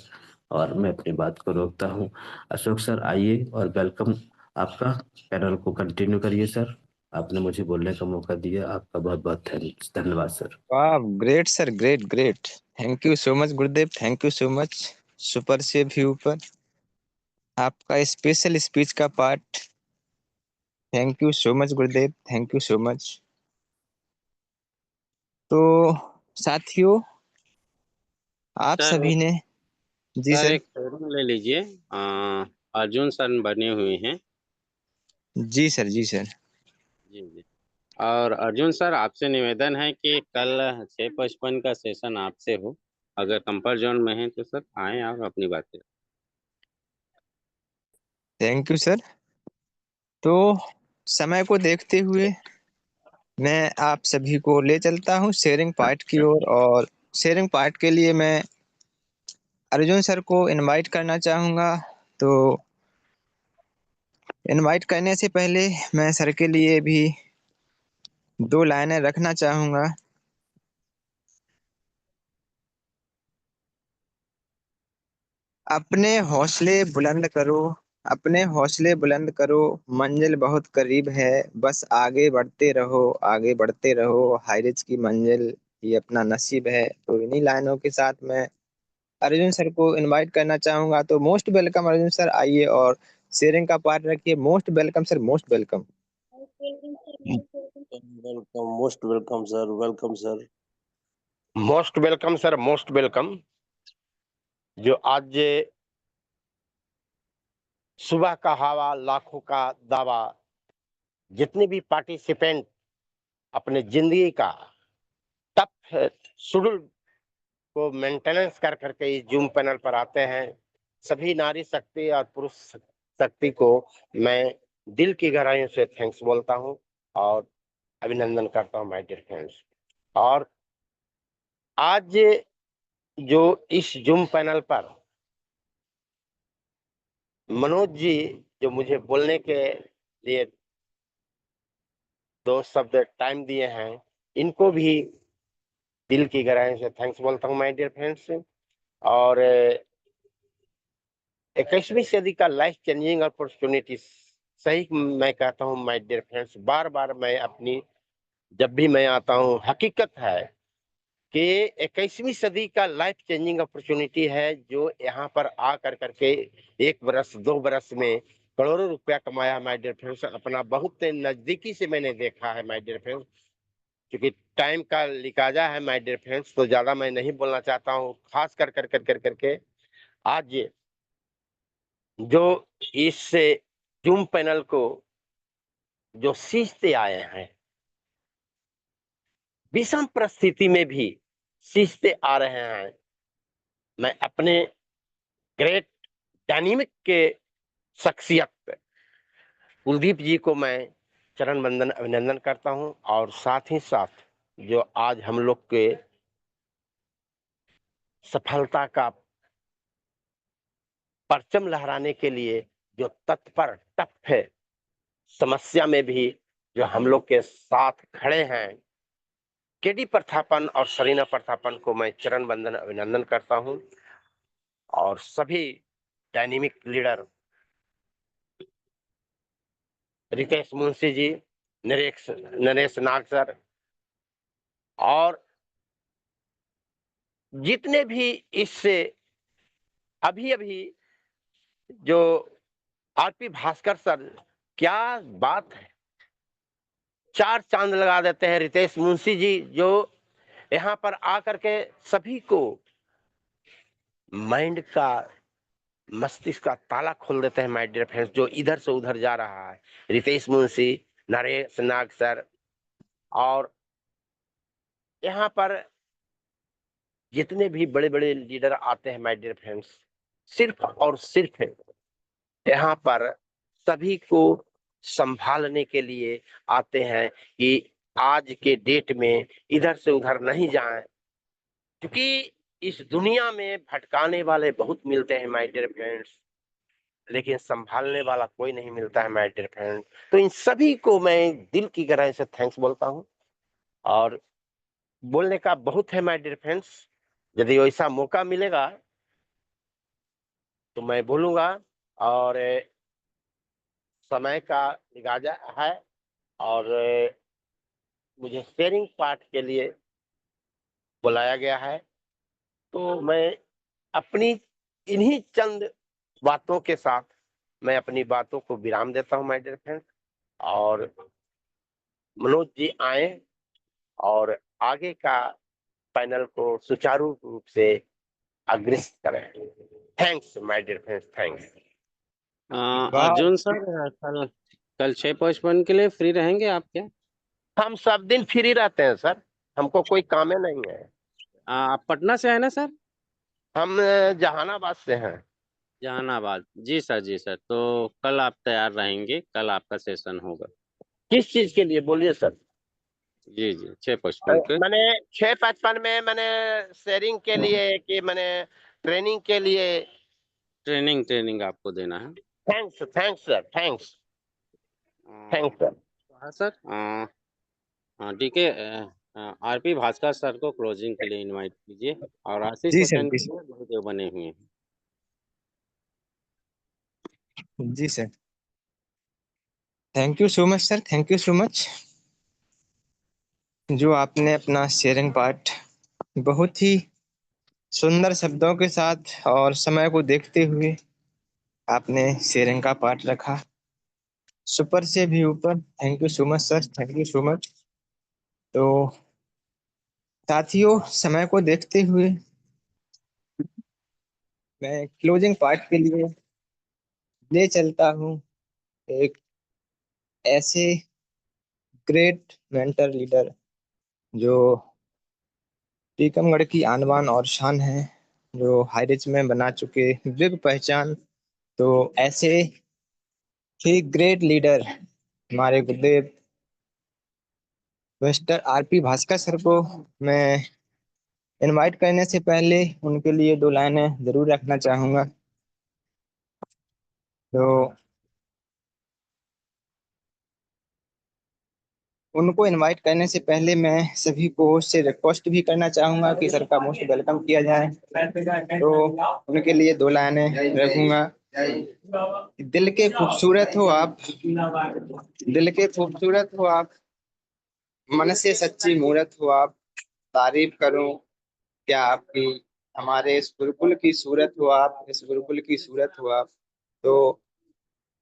और मैं अपनी बात को रोकता हूँ। अशोक सर आइए और वेलकम आपका, पैनल को कंटिन्यू करिए सर। आपने मुझे बोलने का मौका दिया, आपका बहुत बहुत धन्यवाद सर। वाह, great sir, great great. Thank you so much गुरुदेव, thank you so much. Super से भी ऊपर आपका स्पेशल स्पीच का part. Thank you so much गुरुदेव, थैंक यू सो मच। तो साथियों, आप सर सभी ने, जी सर सर। एक फोरम ले लीजिए। अर्जुन सर बने हुए हैं। जी सर, जी सर। जी जी। और अर्जुन सर, आपसे निवेदन है कि कल 6:55 का सेशन आपसे हो। अगर कंफर्ट जोन में है तो सर आए आप अपनी बातें। Thank you sir. तो समय को देखते हुए मैं आप सभी को ले चलता हूँ शेयरिंग पार्ट की ओर, और शेयरिंग पार्ट के लिए मैं अर्जुन सर को इनवाइट करना चाहूँगा। तो इनवाइट करने से पहले मैं सर के लिए भी 2 लाइनें रखना चाहूँगा। अपने हौसले बुलंद करो, अपने हौसले बुलंद करो, मंजिल बहुत करीब है, बस आगे बढ़ते रहो, आगे बढ़ते रहो, हाई रिच की मंजिल ये अपना नसीब है। तो इन्हीं लाइनों के साथ मैं अर्जुन सर को इनवाइट करना चाहूंगा। तो मोस्ट वेलकम अर्जुन सर, आइए और शेयरिंग का पार्ट रखिए। Most welcome sir, most welcome. Welcome, most welcome sir, welcome sir. Most welcome sir, most welcome. जो आज सुबह का हवा लाखों का दावा, जितने भी पार्टिसिपेंट अपने जिंदगी का टफ शेड्यूल को मेंटेनेंस कर करके इस जूम पैनल पर आते हैं, सभी नारी शक्ति और पुरुष शक्ति को मैं दिल की गहराइयों से थैंक्स बोलता हूं और अभिनंदन करता हूं माय डियर फ्रेंड्स। और आज जो इस जूम पैनल पर मनोज जी जो मुझे बोलने के लिए 2 शब्द टाइम दिए हैं, इनको भी दिल की गहराई से थैंक्स बोलता हूँ माय डियर फ्रेंड्स। और 21वीं सदी का लाइफ चेंजिंग अपॉर्चुनिटी, सही मैं कहता हूँ माय डियर फ्रेंड्स, बार बार मैं अपनी जब भी मैं आता हूँ, हकीकत है कि 21वीं सदी का लाइफ चेंजिंग अपॉर्चुनिटी है, जो यहाँ पर आ करके 1 बरस 2 बरस में करोड़ों रुपया कमाया माय डियर फ्रेंड्स। अपना बहुत नजदीकी से मैंने देखा है माय डियर फ्रेंड्स। क्योंकि टाइम का लिकाजा है माय डियर फ्रेंड्स, तो ज्यादा मैं नहीं बोलना चाहता हूँ। खास कर करके आज जो इस जूम पैनल को जो सींचते आए हैं, विषम परिस्थिति में भी सींचते आ रहे हैं, मैं अपने ग्रेट डायनेमिक के शख्सियत कुलदीप जी को मैं चरण वंदन अभिनंदन करता हूं। और साथ ही साथ जो आज हम लोग के सफलता का परचम लहराने के लिए जो तत्पर टफ है, समस्या में भी जो हम लोग के साथ खड़े हैं, केडी प्रथापन और सरीना प्रथापन को मैं चरण वंदन अभिनंदन करता हूं। और सभी डायनेमिक लीडर रितेश मुंशी जी, नरेश नाग सर, और जितने भी इससे अभी जो आरपी भास्कर सर, क्या बात है, 4 चांद लगा देते हैं। रितेश मुंशी जी जो यहाँ पर आकर के सभी को माइंड का, मस्तिष्क का ताला खोल देते हैं माय डियर फ्रेंड्स, जो इधर से उधर जा रहा है। रितेश मुंशी, नरेश नाग सर, और यहाँ पर जितने भी बड़े बड़े लीडर आते हैं माय डियर फ्रेंड्स, सिर्फ और सिर्फ यहाँ पर सभी को संभालने के लिए आते हैं कि आज के डेट में इधर से उधर नहीं जाएं। क्योंकि इस दुनिया में भटकाने वाले बहुत मिलते हैं माय डियर फ्रेंड्स, लेकिन संभालने वाला कोई नहीं मिलता है माय डियर फ्रेंड। तो इन सभी को मैं दिल की गहराई से थैंक्स बोलता हूं। और बोलने का बहुत है माय डियर फ्रेंड्स, यदि वैसा मौका मिलेगा तो मैं बोलूंगा। और समय का लिहाजा है, और मुझे शेयरिंग पार्ट के लिए बुलाया गया है, तो मैं अपनी इन्हीं चंद बातों के साथ मैं अपनी बातों को विराम देता हूं माय डियर फ्रेंड। और मनोज जी आए और आगे का पैनल को सुचारू रूप से अग्रसर करें। Thanks my dear friends, thanks. Arjun sir, कल कल 6:55 के लिए फ्री रहेंगे आप क्या? हम सब दिन फ्री रहते हैं सर, हमको कोई काम नहीं है। आप पटना से है ना सर? हम जहानाबाद से हैं। जहानाबाद, जी सर, जी सर। तो कल आप तैयार रहेंगे, कल आपका सेशन होगा। किस चीज के लिए बोलिए सर? जी जी, 6:55 पे। मैंने 6:55 में मैंने शेयरिंग के लिए कि मैंने ट्रेनिंग के लिए ट्रेनिंग आपको देना है। Thanks thanks sir, thanks thanks sir. हाँ sir, D K R P Bhaskar sir को क्लोजिंग के लिए इनवाइट कीजिए, और आशीष जी सर, सेकंड जी के लिए गुरुदेव बने हुए हैं। सर, जी sir. Thank you so much sir, thank you so much. जो आपने अपना शेयरिंग पार्ट बहुत ही सुंदर शब्दों के साथ और समय को देखते हुए आपने शेयरिंग का पार्ट रखा, सुपर से भी ऊपर। Thank you so much sir, thank you so much. तो साथियों, समय को देखते हुए मैं क्लोजिंग पार्ट के लिए ले चलता हूँ एक ऐसे ग्रेट मेंटर लीडर जो टीकमगढ़ की आन बान और शान है, जो हाईरिच में बना चुके बिग पहचान। तो ऐसे ही ग्रेट लीडर हमारे गुरुदेव मिस्टर आरपी भास्कर सर को मैं इनवाइट करने से पहले उनके लिए दो लाइनें जरूर रखना चाहूंगा। तो उनको इनवाइट करने से पहले मैं सभी को से रिक्वेस्ट भी करना चाहूंगा कि सर का मोस्ट वेलकम किया जाए। तो उनके लिए दो लाइनें रखूंगा। दिल के खूबसूरत हो आप, दिल के खूबसूरत हो आप, मन से सच्ची मूरत हो आप, तारीफ करूं क्या आपकी, हमारे इस गुरुकुल की सूरत हो आप, इस गुरुकुल की सूरत हो आप। तो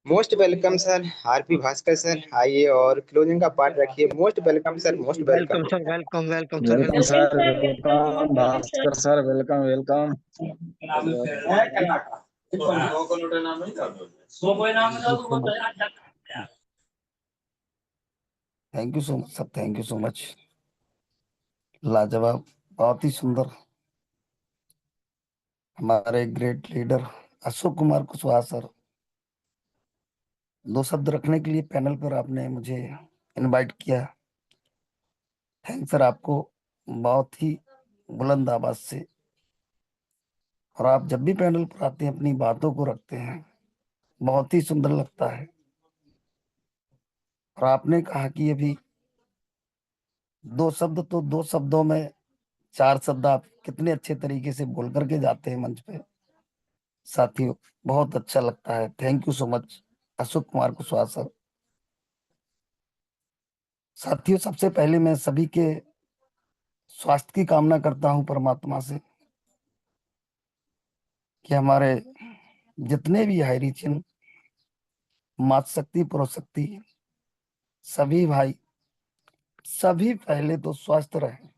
most welcome sir RP Bhaskar sir, आइए और क्लोजिंग का पार्ट रखिए। Most welcome sir, most welcome. Welcome sir, welcome welcome sir, welcome welcome. Sir, welcome Bhaskar sir, welcome welcome. Thank you so much sir, thank you so much. लाजवाब, बहुत ही सुंदर। हमारे great leader Ashok Kumar Kushwaha sir, दो शब्द रखने के लिए पैनल पर आपने मुझे इनवाइट किया। थैंक सर आपको, बहुत ही बुलंद आवाज से। और आप जब भी पैनल पर आते हैं अपनी बातों को रखते हैं, बहुत ही सुंदर लगता है। और आपने कहा कि अभी दो शब्द, तो दो शब्दों में चार शब्द आप कितने अच्छे तरीके से बोल करके जाते हैं मंच पे। साथियों, बहुत अच्छा लगता है। Thank you so much Ashok Kumar Kushwaha sir. साथियों, सबसे पहले मैं सभी के स्वास्थ्य की कामना करता हूं परमात्मा से कि हमारे जितने भी हाई रीचन मातृ शक्ति पुरुष शक्ति सभी भाई, सभी पहले तो स्वस्थ रहें।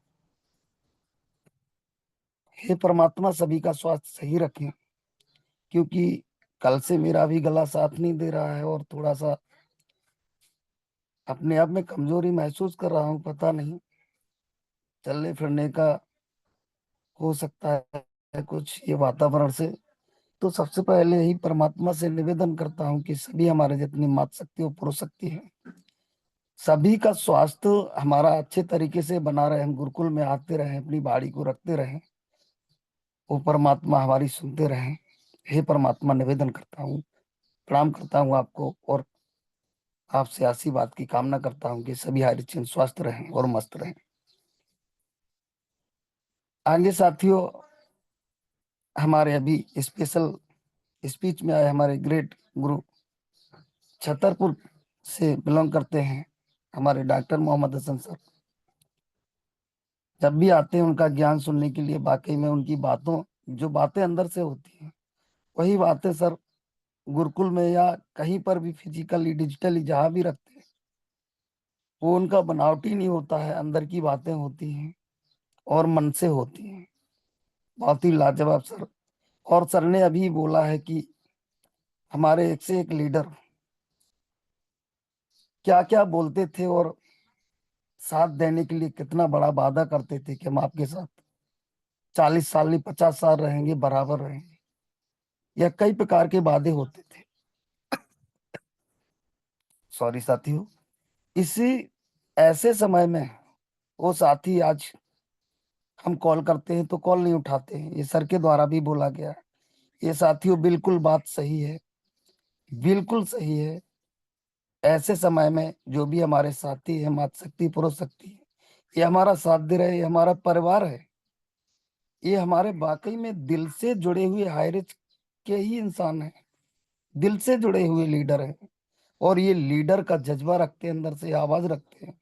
हे परमात्मा, सभी का स्वास्थ्य सही रखें, क्योंकि कल से मेरा भी गला साथ नहीं दे रहा है और थोड़ा सा अपने आप में कमजोरी महसूस कर रहा हूं। पता नहीं, चलने फिरने का हो सकता है कुछ ये वातावरण से। तो सबसे पहले ही परमात्मा से निवेदन करता हूं कि सभी हमारे जितनी मातृ शक्ति और पुरुष शक्ति है, सभी का स्वास्थ्य हमारा अच्छे तरीके से बना रहे, हम गुरुकुल में आते रहे, अपनी बाड़ी को रखते रहे, वो परमात्मा हमारी सुनते रहे। हे परमात्मा, निवेदन करता हूँ, प्रणाम करता हूँ आपको, और आपसे आशीर्वाद की कामना करता हूँ कि सभी हरिचंद स्वस्थ रहें और मस्त रहें। आगे साथियों, हमारे अभी स्पेशल स्पीच में आए हमारे ग्रेट गुरु, छतरपुर से बिलोंग करते हैं हमारे डॉक्टर मोहम्मद हसन सर। जब भी आते हैं उनका ज्ञान सुनने के लिए, वाकई में उनकी बातों, जो बातें अंदर से होती हैं, वही बातें सर गुरुकुल में या कहीं पर भी फिजिकली डिजिटली जहां भी रखते हैं, वो उनका बनावटी नहीं होता है, अंदर की बातें होती हैं और मन से होती हैं। बहुत ही लाजवाब सर। और सर ने अभी बोला है कि हमारे एक से एक लीडर क्या क्या बोलते थे और साथ देने के लिए कितना बड़ा वादा करते थे कि हम आपके साथ 40 साल नहीं 50 साल रहेंगे, बराबर रहेंगे। यह कई प्रकार के वादे होते थे। सॉरी साथियों, इसी ऐसे समय में वो साथी आज हम कॉल करते हैं तो कॉल नहीं उठाते हैं, ये सर के द्वारा भी बोला गया है। ये साथियों बिल्कुल बात सही है, बिल्कुल सही है। ऐसे समय में जो भी हमारे साथी है, मातृशक्ति पुरुष शक्ति है, ये हमारा साथ दे रहे, ये हमारा परिवार है, ये हमारे वाकई में दिल से जुड़े हुए हाई रिस्क के ही इंसान हैं, दिल से जुड़े हुए लीडर हैं। और ये लीडर का जज्बा रखते हैं, अंदर से आवाज रखते हैं,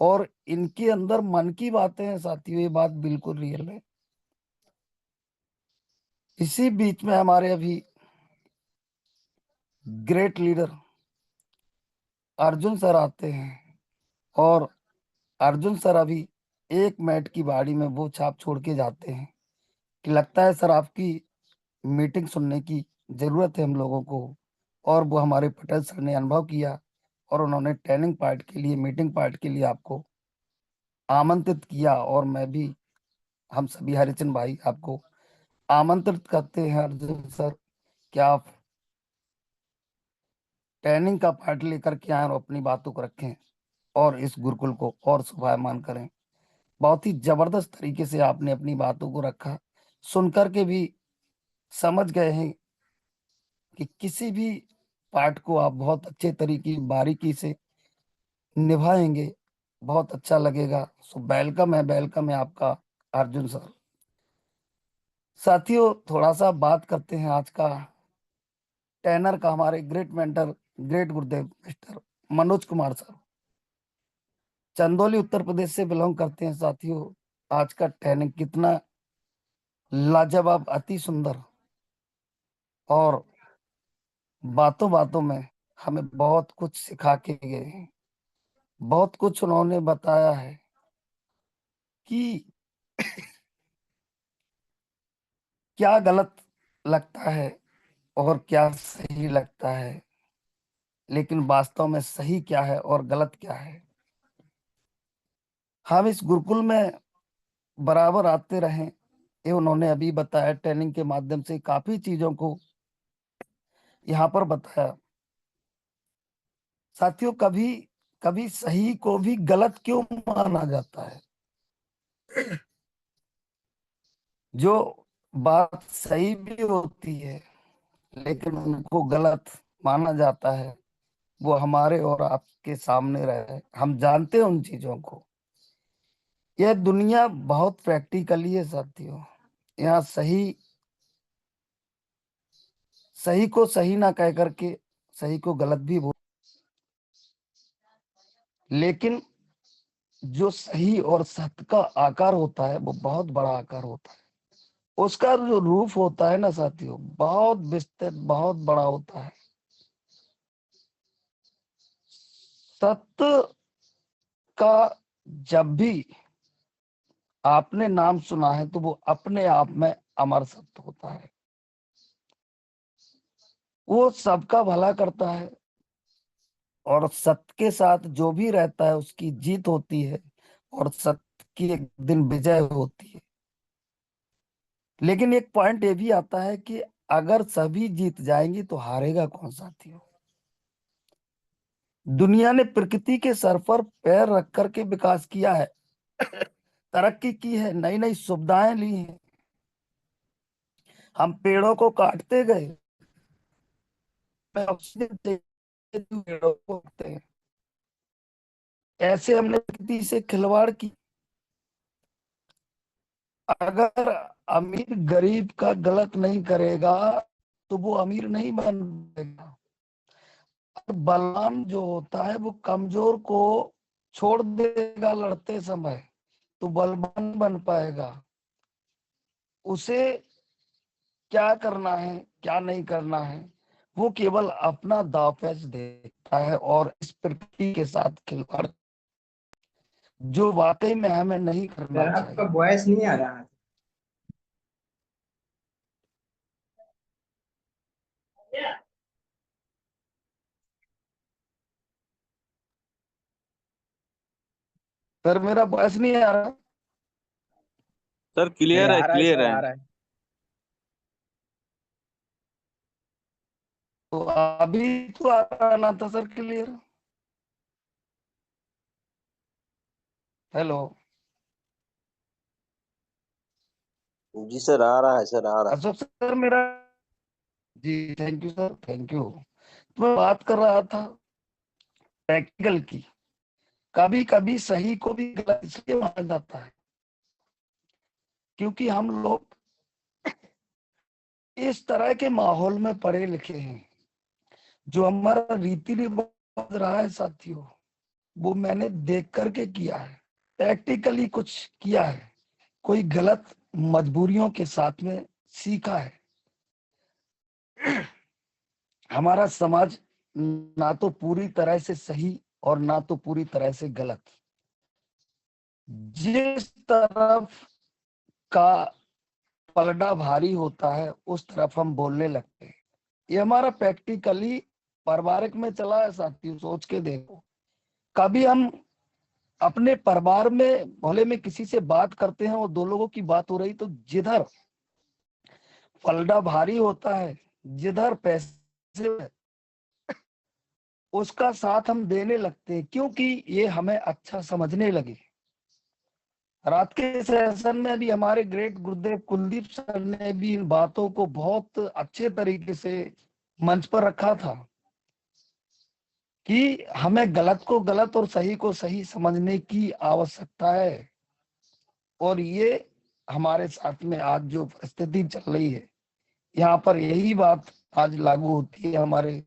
और इनके अंदर मन की बातें हैं साथियों, ये बात बिल्कुल रियल है। इसी बीच में हमारे अभी ग्रेट लीडर अर्जुन सर आते हैं, और अर्जुन सर अभी 1 मिनट की बाड़ी में वो छाप छोड़ के जाते हैं कि लगता है सर आपकी मीटिंग सुनने की जरूरत है हम लोगों को। और वो हमारे पटेल सर ने अनुभव किया, और उन्होंने ट्रेनिंग पार्ट के लिए, मीटिंग पार्ट के लिए आपको आमंत्रित किया, और मैं भी, हम सभी हरिचंद भाई आपको आमंत्रित करते हैं अर्जुन सर कि आप ट्रेनिंग का पार्ट लेकर के आए और अपनी बातों को रखें और इस गुरुकुल को और शोभायमान करें। बहुत ही जबरदस्त तरीके से आपने अपनी बातों को रखा, सुनकर के भी समझ गए हैं कि किसी भी पार्ट को आप बहुत अच्छे तरीके बारीकी से निभाएंगे, बहुत अच्छा लगेगा। सो वेलकम है आपका अर्जुन सर। साथियों थोड़ा सा बात करते हैं आज का ट्रेनर का, हमारे ग्रेट मेंटर, ग्रेट गुरुदेव मिस्टर मनोज कुमार सर, चंदौली उत्तर प्रदेश से बिलोंग करते हैं। साथियों आज का ट्रेनिंग कितना लाजवाब, अति सुंदर, और बातों बातों में हमें बहुत कुछ सिखा के गए हैं। बहुत कुछ उन्होंने बताया है कि क्या गलत लगता है और क्या सही लगता है, लेकिन वास्तव में सही क्या है और गलत क्या है। हम इस गुरुकुल में बराबर आते रहे, ये उन्होंने अभी बताया, ट्रेनिंग के माध्यम से काफी चीजों को यहाँ पर बताया। साथियों कभी कभी सही को भी गलत क्यों माना जाता है? जो बात सही भी होती है लेकिन उनको गलत माना जाता है, वो हमारे और आपके सामने रहे, हम जानते हैं उन चीजों को। यह दुनिया बहुत प्रैक्टिकली है साथियों, यहाँ सही सही को सही ना कह करके सही को गलत भी बोल, लेकिन जो सही और सत्य का आकार होता है वो बहुत बड़ा आकार होता है। उसका जो रूप होता है ना साथियों, बहुत विस्तृत, बहुत बड़ा होता है। सत्य का जब भी आपने नाम सुना है तो वो अपने आप में अमर सत्य होता है, वो सबका भला करता है, और सत्य के साथ जो भी रहता है उसकी जीत होती है, और सत्य की एक दिन विजय होती है। लेकिन एक पॉइंट ये भी आता है कि अगर सभी जीत जाएंगे तो हारेगा कौन साथियों? दुनिया ने प्रकृति के सर पर पैर रख करके विकास किया है, तरक्की की है, नई नई सुविधाएं ली हैं। हम पेड़ों को काटते गए, ऑक्सीजन पेड़ों को काटते हैं। ऐसे हमने प्रकृति से खिलवाड़ की। अगर अमीर गरीब का गलत नहीं करेगा तो वो अमीर नहीं बन पाएगा। बलवान जो होता है वो कमजोर को छोड़ देगा लड़ते समय, तो बलवान बन पाएगा। उसे क्या करना है क्या नहीं करना है वो केवल अपना दांवपेच देखता है, और इस प्रकृति के साथ खिलवाड़ जो वाकई में हमें नहीं करना सर आपका चाहिए। वॉइस नहीं आ रहा है। सर मेरा वॉइस नहीं आ रहा? सर नहीं क्लियर है, आ रहा है क्लियर सर, है। आ रहा है। तो अभी तो आना था सर क्लियर। हेलो। जी सर, आ रहा है सर, आ रहा है। अशोक सर मेरा, जी thank you sir, thank you. तो मैं बात कर रहा था प्रैक्टिकल की। कभी कभी सही को भी गलत इसलिए माना जाता है क्योंकि हम लोग इस तरह के माहौल में पढ़े लिखे हैं। जो हमारा रीति रिवाज रहा है साथियों, वो मैंने देख करके किया है, प्रैक्टिकली कुछ किया है, कोई गलत मजबूरियों के साथ में सीखा है। हमारा समाज ना तो पूरी तरह से सही और ना तो पूरी तरह से गलत, जिस तरफ का पलड़ा भारी होता है उस तरफ हम बोलने लगते हैं। ये हमारा प्रैक्टिकली पारिवारिक में चला है साथियों। सोच के देखो, कभी हम अपने परिवार में भले में किसी से बात करते हैं और दो लोगों की बात हो रही, तो जिधर पलड़ा भारी होता है, जिधर पैसे, उसका साथ हम देने लगते हैं क्योंकि ये हमें अच्छा समझने लगे। रात के सेशन में भी हमारे ग्रेट गुरुदेव कुलदीप सर ने भी इन बातों को बहुत अच्छे तरीके से मंच पर रखा था कि हमें गलत को गलत और सही को सही समझने की आवश्यकता है। और ये हमारे साथ में आज जो परिस्थिति चल रही है, यहाँ पर यही बात आज लागू होती है। हमारे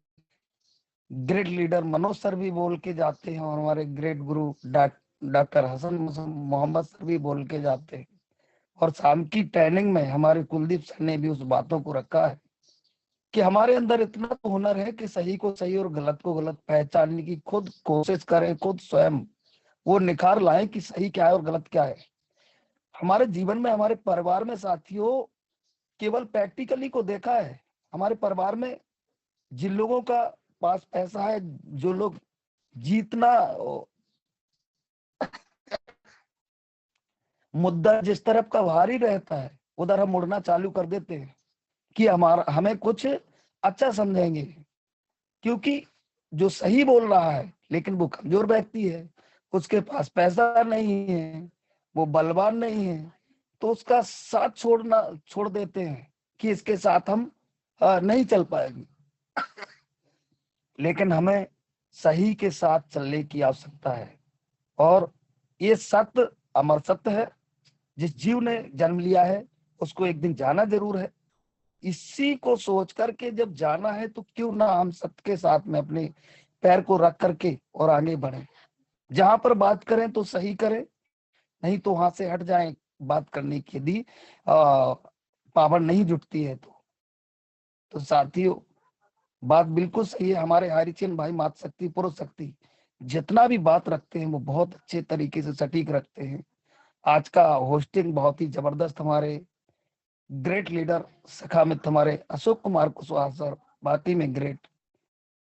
ग्रेट लीडर मनोज सर भी बोल के जाते हैं और हमारे ग्रेट गुरु डॉक्टर हसन मोहम्मद सर भी बोल के जाते हैं। और शाम की ट्रेनिंग में हमारे कुलदीप सर ने भी उस बातों को रखा है कि हमारे अंदर इतना तो हुनर है कि सही को सही और गलत को गलत पहचानने की खुद कोशिश करें, खुद स्वयं वो निखार लाएं कि सही क्या है और गलत क्या है। हमारे जीवन में, हमारे परिवार में साथियों, केवल प्रैक्टिकली को देखा है। हमारे परिवार में जिन लोगों का पास पैसा है, जो लोग जीतना मुद्दा जिस तरफ का भारी रहता है, उधर हम मुड़ना चालू कर देते हैं कि हमें कुछ अच्छा समझेंगे। क्योंकि जो सही बोल रहा है लेकिन वो कमजोर व्यक्ति है, उसके पास पैसा नहीं है, वो बलवान नहीं है, तो उसका साथ छोड़ देते हैं कि इसके साथ हम नहीं चल पाएंगे। लेकिन हमें सही के साथ चलने की आवश्यकता है। और ये सत्य अमर सत्य है। जिस जीव ने जन्म लिया है उसको एक दिन जाना जरूर है। इसी को सोच करके जब जाना है तो क्यों ना हम सत्य के साथ में अपने पैर को रख करके और आगे बढ़े। जहां पर बात करें तो सही करें, नहीं तो वहां से हट जाएं। बात करने की यदि पावर नहीं जुटती है तो साथियों, बात बिल्कुल सही है। हमारे हरिचंद भाई मातृ शक्ति पुरुष शक्ति जितना भी बात रखते हैं वो बहुत अच्छे तरीके से सटीक रखते हैं। आज का होस्टिंग बहुत ही जबरदस्त, हमारे ग्रेट लीडर सखा मित्र हमारे अशोक कुमार कुशवाहा सर, बाकी में ग्रेट।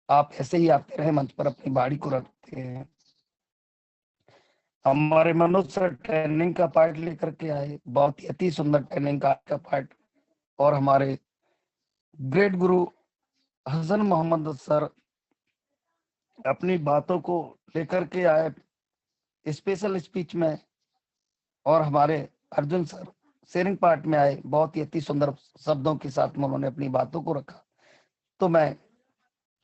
आप ऐसे ही आते रहे मंच पर, अपनी बाड़ी को रखते हैं। हमारे मनोज सर ट्रेनिंग का पार्ट लेकर के आए, बहुत ही अति सुंदर ट्रेनिंग का पार्ट। और हमारे ग्रेट गुरु हसन मोहम्मद सर अपनी बातों को लेकर के आए स्पेशल स्पीच में। और हमारे अर्जुन सर शेयरिंग पार्ट में आए, बहुत ही अति सुंदर शब्दों के साथ में उन्होंने अपनी बातों को रखा। तो मैं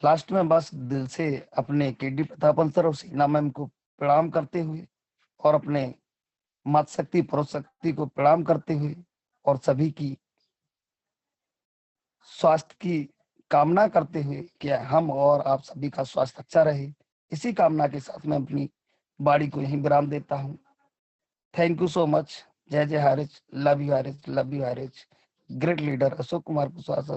लास्ट में बस दिल से अपने केडी प्रतापन सर और सीना मैम को प्रणाम करते हुए और अपने मातृ शक्ति पुरुष शक्ति को प्रणाम करते हुए और सभी की स्वास्थ्य की कामना करते हुए कि हम और आप सभी का स्वास्थ्य अच्छा रहे, इसी कामना के साथ मैं अपनी बाड़ी को यहीं विराम देता हूँ। Thank you so much. जय जय हारिज, लव यू हारिज, लव यू हारिज। Great leader Ashok Kumar Kushwaha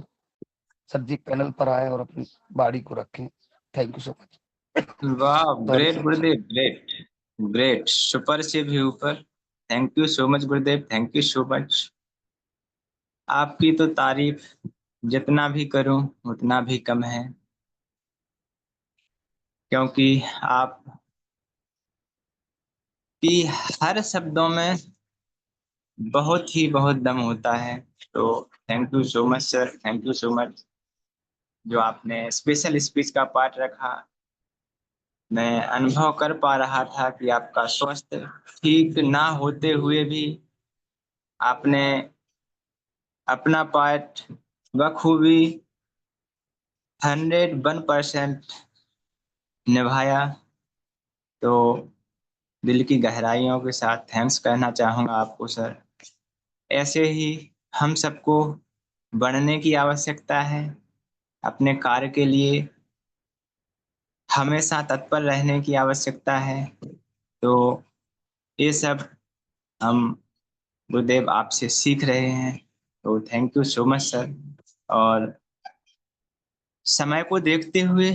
sir ji panel पर आए और अपनी बाड़ी को रखें। Thank you so much. वाह, ग्रेट गुरुदेव, ग्रेट ग्रेट, सुपर से भी ऊपर। थैंक यू सो मच गुरुदेव, थैंक यू सो मच। आपकी तो तारीफ जितना भी करूं उतना भी कम है, क्योंकि आप की हर शब्दों में बहुत दम होता है। तो thank you so much sir, thank you so much. जो आपने स्पेशल स्पीच का पार्ट रखा, मैं अनुभव कर पा रहा था कि आपका स्वास्थ्य ठीक ना होते हुए भी आपने अपना पार्ट बखूबी 101% निभाया। तो दिल की गहराइयों के साथ थैंक्स कहना चाहूँगा आपको सर। ऐसे ही हम सबको बढ़ने की आवश्यकता है। अपने कार्य के लिए हमेशा तत्पर रहने की आवश्यकता है। तो ये सब हम गुरुदेव आपसे सीख रहे हैं। तो thank you so much sir. और समय को देखते हुए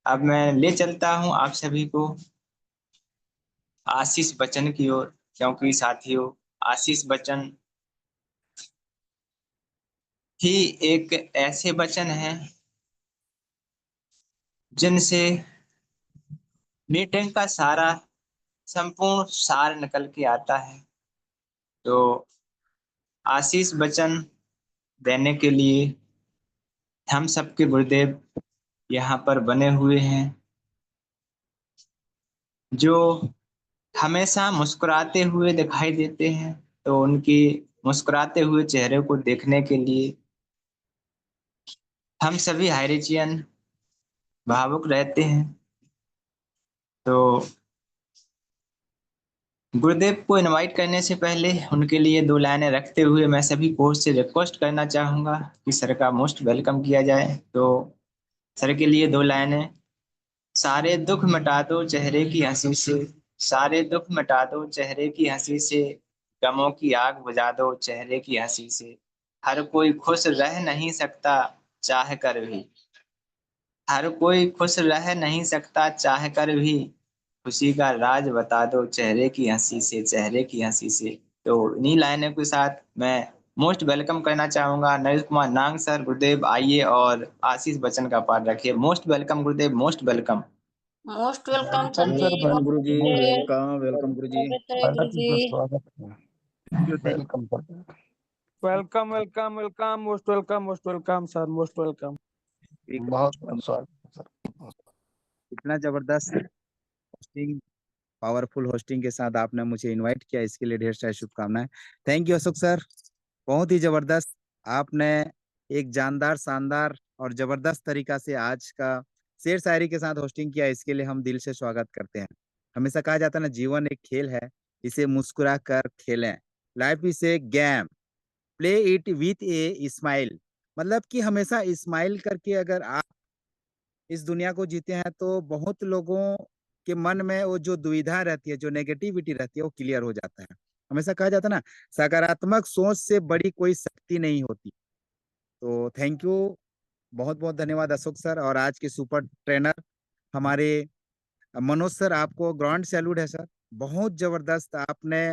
अब मैं ले चलता हूँ आप सभी को आशीष बच्चन की ओर, क्योंकि साथियों आशीष बच्चन ही एक ऐसे वचन हैं जिनसे मीटिंग का सारा संपूर्ण सार निकल के आता है। तो आशीष वचन देने के लिए हम सबके गुरुदेव यहाँ पर बने हुए हैं, जो हमेशा मुस्कुराते हुए दिखाई देते हैं। तो उनकी मुस्कुराते हुए चेहरे को देखने के लिए हम सभी हाइरिचियन भावुक रहते हैं। तो गुरुदेव को इनवाइट करने से पहले उनके लिए 2 लाइनें रखते हुए मैं सभी को से रिक्वेस्ट करना चाहूँगा कि सर का मोस्ट वेलकम किया जाए। तो सर के लिए 2 लाइनें। सारे दुख मिटा दो चेहरे की हंसी से, सारे दुख मिटा दो चेहरे की हंसी से, गमों की आग बुझा दो चेहरे की हंसी से। हर कोई खुश रह नहीं सकता चाह कर भी, हर कोई खुश रह नहीं सकता चाह कर भी, खुशी का राज बता दो चेहरे की हंसी से, चेहरे की हंसी से। तो इन्हीं लाइनों के साथ मैं मोस्ट वेलकम करना चाहूंगा नरेश कुमार नांग सर। गुरुदेव आइए और आशीष बच्चन का पाठ रखिए। मोस्ट वेलकम गुरुदेव, most welcome. Most welcome sir welcome जी। सर, वेलकम गुरु जी, वेलकम। वेलकम गुरु जी। स्वागत है गुरु जी। स्वागत है। Welcome sir. Welcome welcome welcome, most welcome, most welcome sir, most welcome. बहुत बहुत स्वागत है सर। इतना जबरदस्त होस्टिंग, पावरफुल होस्टिंग के साथ आपने मुझे इनवाइट किया, इसके लिए ढेर सारी शुभकामनाएं। थैंक यू अशोक सर, बहुत ही जबरदस्त। आपने एक जानदार, शानदार और जबरदस्त तरीका से आज का शेर शायरी के साथ होस्टिंग किया, इसके लिए हम दिल से स्वागत करते हैं। हमेशा कहा जाता है ना, जीवन एक खेल है, इसे मुस्कुरा कर खेलें। Life is a game, play it with a smile. मतलब कि हमेशा स्माइल करके अगर आप इस दुनिया को जीते हैं तो बहुत लोगों के मन में वो जो दुविधा रहती है, जो नेगेटिविटी रहती है, वो क्लियर हो जाता है। हमेशा कहा जाता है ना, सकारात्मक सोच से बड़ी कोई शक्ति नहीं होती। तो थैंक यू, बहुत बहुत धन्यवाद अशोक सर। और आज के सुपर ट्रेनर हमारे मनोज सर, आपको ग्रांड सैल्यूट है सर। बहुत जबरदस्त आपने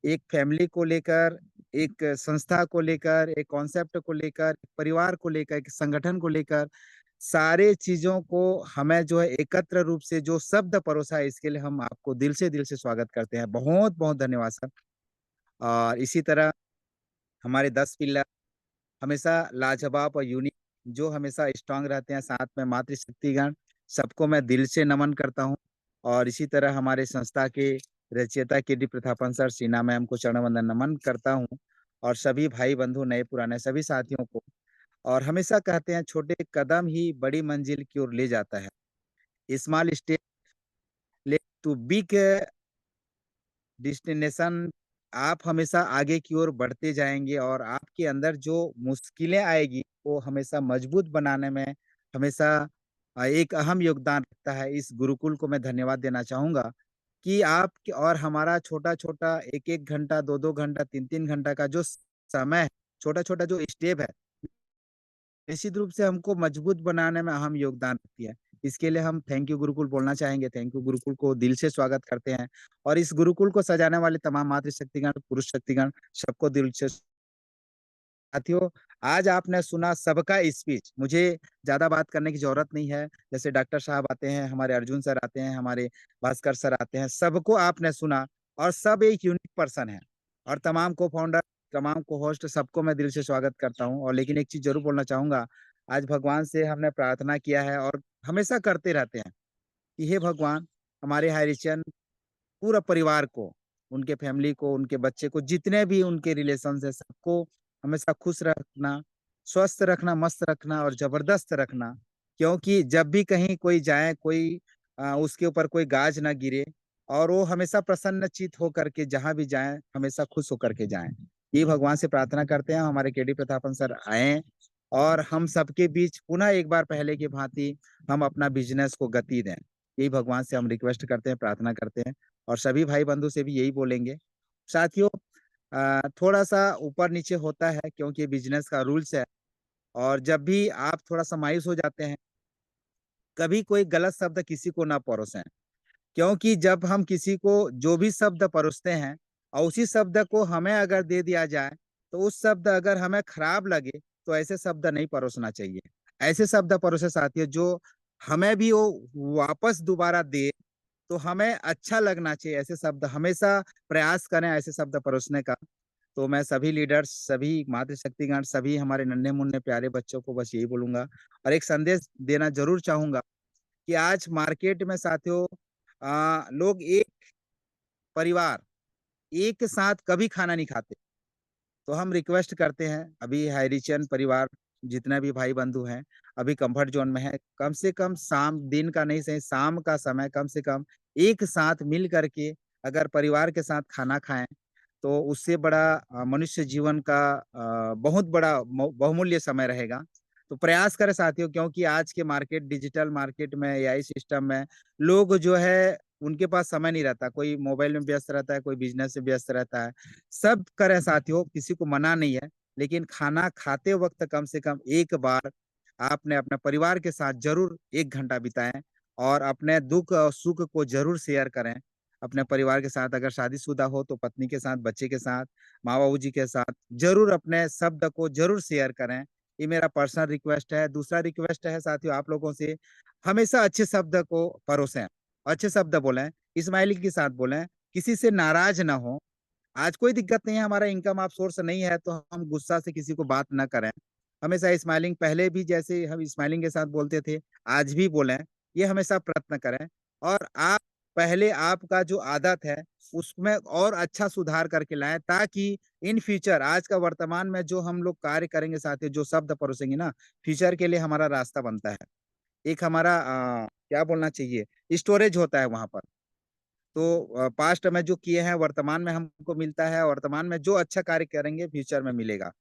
एक फैमिली को लेकर, एक संस्था को लेकर, एक कॉन्सेप्ट को लेकर, एक परिवार को लेकर, एक संगठन को लेकर सारे चीजों को हमें जो है एकत्र रूप से जो शब्द परोसा है, इसके लिए हम आपको दिल से स्वागत करते हैं। बहुत बहुत धन्यवाद सर। और इसी तरह हमारे 10 पिल्लर हमेशा लाजवाब और यूनिक, जो हमेशा स्ट्रांग रहते हैं, साथ में मातृशक्तिगण, सबको मैं दिल से नमन करता हूँ। और इसी तरह हमारे संस्था के रचयिता के.डी. प्रतापन सर, सीना मैम को चरण वंदन नमन करता हूँ। और सभी भाई बंधु, नए पुराने सभी साथियों को। और हमेशा कहते हैं, छोटे कदम ही बड़ी मंजिल की ओर ले जाता है। स्मॉल स्टेप ले टू बिग डेस्टिनेशन। आप हमेशा आगे की ओर बढ़ते जाएंगे और आपके अंदर जो मुश्किलें आएगी वो हमेशा मजबूत बनाने में हमेशा एक अहम योगदान रखता है। इस गुरुकुल को मैं धन्यवाद देना चाहूंगा कि आप और हमारा छोटा छोटा 1-1 घंटा, 2-2 घंटा, 3-3 घंटा का जो समय है, छोटा छोटा जो स्टेप है, निश्चित रूप से हमको मजबूत बनाने में अहम योगदान रखती है। इसके लिए हम थैंक यू गुरुकुल बोलना चाहेंगे। थैंक यू गुरुकुल को दिल से स्वागत करते हैं। और इस गुरुकुल को सजाने वाले तमाम मातृशक्तिगण, पुरुष शक्तिगण, सबको दिल से। साथियों, आज आपने सुना सबका स्पीच, मुझे ज्यादा बात करने की जरूरत नहीं है। जैसे डॉक्टर साहब आते हैं, हमारे अर्जुन सर आते हैं, हमारे भास्कर सर आते हैं, सबको आपने सुना और सब एक यूनिक पर्सन है। और तमाम को फाउंडर, तमाम को होस्ट, सबको मैं दिल से स्वागत करता हूँ। और लेकिन एक चीज जरूर बोलना चाहूंगा, आज भगवान से हमने प्रार्थना किया है और हमेशा करते रहते हैं कि हे भगवान, हमारे हाईरिचन पूरा परिवार को, उनके फैमिली को, उनके बच्चे को, जितने भी उनके रिलेशन है, सबको हमेशा खुश रखना, स्वस्थ रखना, मस्त रखना और जबरदस्त रखना। क्योंकि जब भी कहीं कोई जाए, कोई उसके ऊपर कोई गाज ना गिरे, और वो हमेशा प्रसन्नचित होकर के जहां भी जाए हमेशा खुश होकर के जाएं। ये भगवान से प्रार्थना करते हैं हमारे केडी प्रतापन सर आए और हम सबके बीच पुनः एक बार पहले की भांति हम अपना बिजनेस को गति दें। यही भगवान से हम रिक्वेस्ट करते हैं, प्रार्थना करते हैं, और सभी भाई बंधु से भी यही बोलेंगे। साथियों, थोड़ा सा ऊपर नीचे होता है क्योंकि बिजनेस का रूल्स है, और जब भी आप थोड़ा सा मायूस हो जाते हैं, कभी कोई गलत शब्द किसी को ना परोसें। क्योंकि जब हम किसी को जो भी शब्द परोसते हैं और उसी शब्द को हमें अगर दे दिया जाए, तो उस शब्द अगर हमें खराब लगे तो ऐसे शब्द नहीं परोसना चाहिए। ऐसे शब्द परोसे साथियों जो हमें भी वो वापस दोबारा दे तो हमें अच्छा लगना चाहिए। ऐसे शब्द हमेशा प्रयास करें ऐसे शब्द परोसने का। तो मैं सभी लीडर्स, सभी मातृशक्तिगण, सभी हमारे नन्हे मुन्ने प्यारे बच्चों को बस यही बोलूंगा और एक संदेश देना जरूर चाहूंगा कि आज मार्केट में साथियों लोग एक परिवार एक साथ कभी खाना नहीं खाते। तो हम रिक्वेस्ट करते हैं, अभी हैरिचन परिवार जितने भी भाई बंधु हैं अभी कंफर्ट जोन में है, कम से कम शाम, दिन का नहीं सही शाम का समय कम से कम एक साथ मिल करके अगर परिवार के साथ खाना खाएं तो उससे बड़ा मनुष्य जीवन का बहुत बड़ा बहुमूल्य समय रहेगा। तो प्रयास करें साथियों, क्योंकि आज के मार्केट, डिजिटल मार्केट में, एआई सिस्टम में लोग जो है उनके पास समय नहीं रहता, कोई मोबाइल में व्यस्त रहता है, कोई बिजनेस में व्यस्त रहता है। सब करें साथियों, किसी को मना नहीं है, लेकिन खाना खाते वक्त कम से कम एक बार आपने अपने परिवार के साथ जरूर 1 घंटा बिताएं और अपने दुख और सुख को जरूर शेयर करें अपने परिवार के साथ। अगर शादीशुदा हो तो पत्नी के साथ, बच्चे के साथ, माँ बाबू जी के साथ जरूर अपने शब्द को जरूर शेयर करें। ये मेरा पर्सनल रिक्वेस्ट है। दूसरा रिक्वेस्ट है साथियों आप लोगों से, हमेशा अच्छे शब्द को परोसें, अच्छे शब्द बोलें, स्माइलिंग के साथ बोलें, किसी से नाराज ना हो। आज कोई दिक्कत नहीं है, हमारा इनकम आप सोर्स नहीं है तो हम गुस्सा से किसी को बात ना करें। हमेशा स्माइलिंग, पहले भी जैसे हम स्माइलिंग के साथ बोलते थे आज भी बोलें, ये हमेशा प्रयत्न करें। और आप पहले आपका जो आदत है उसमें और अच्छा सुधार करके लाएं, ताकि इन फ्यूचर, आज का वर्तमान में जो हम लोग कार्य करेंगे साथियों, जो शब्द परोसेंगे ना, फ्यूचर के लिए हमारा रास्ता बनता है। एक हमारा क्या बोलना चाहिए, स्टोरेज होता है वहां पर। तो पास्ट में जो किए हैं वर्तमान में हमको मिलता है, वर्तमान में जो अच्छा कार्य करेंगे फ्यूचर में मिलेगा।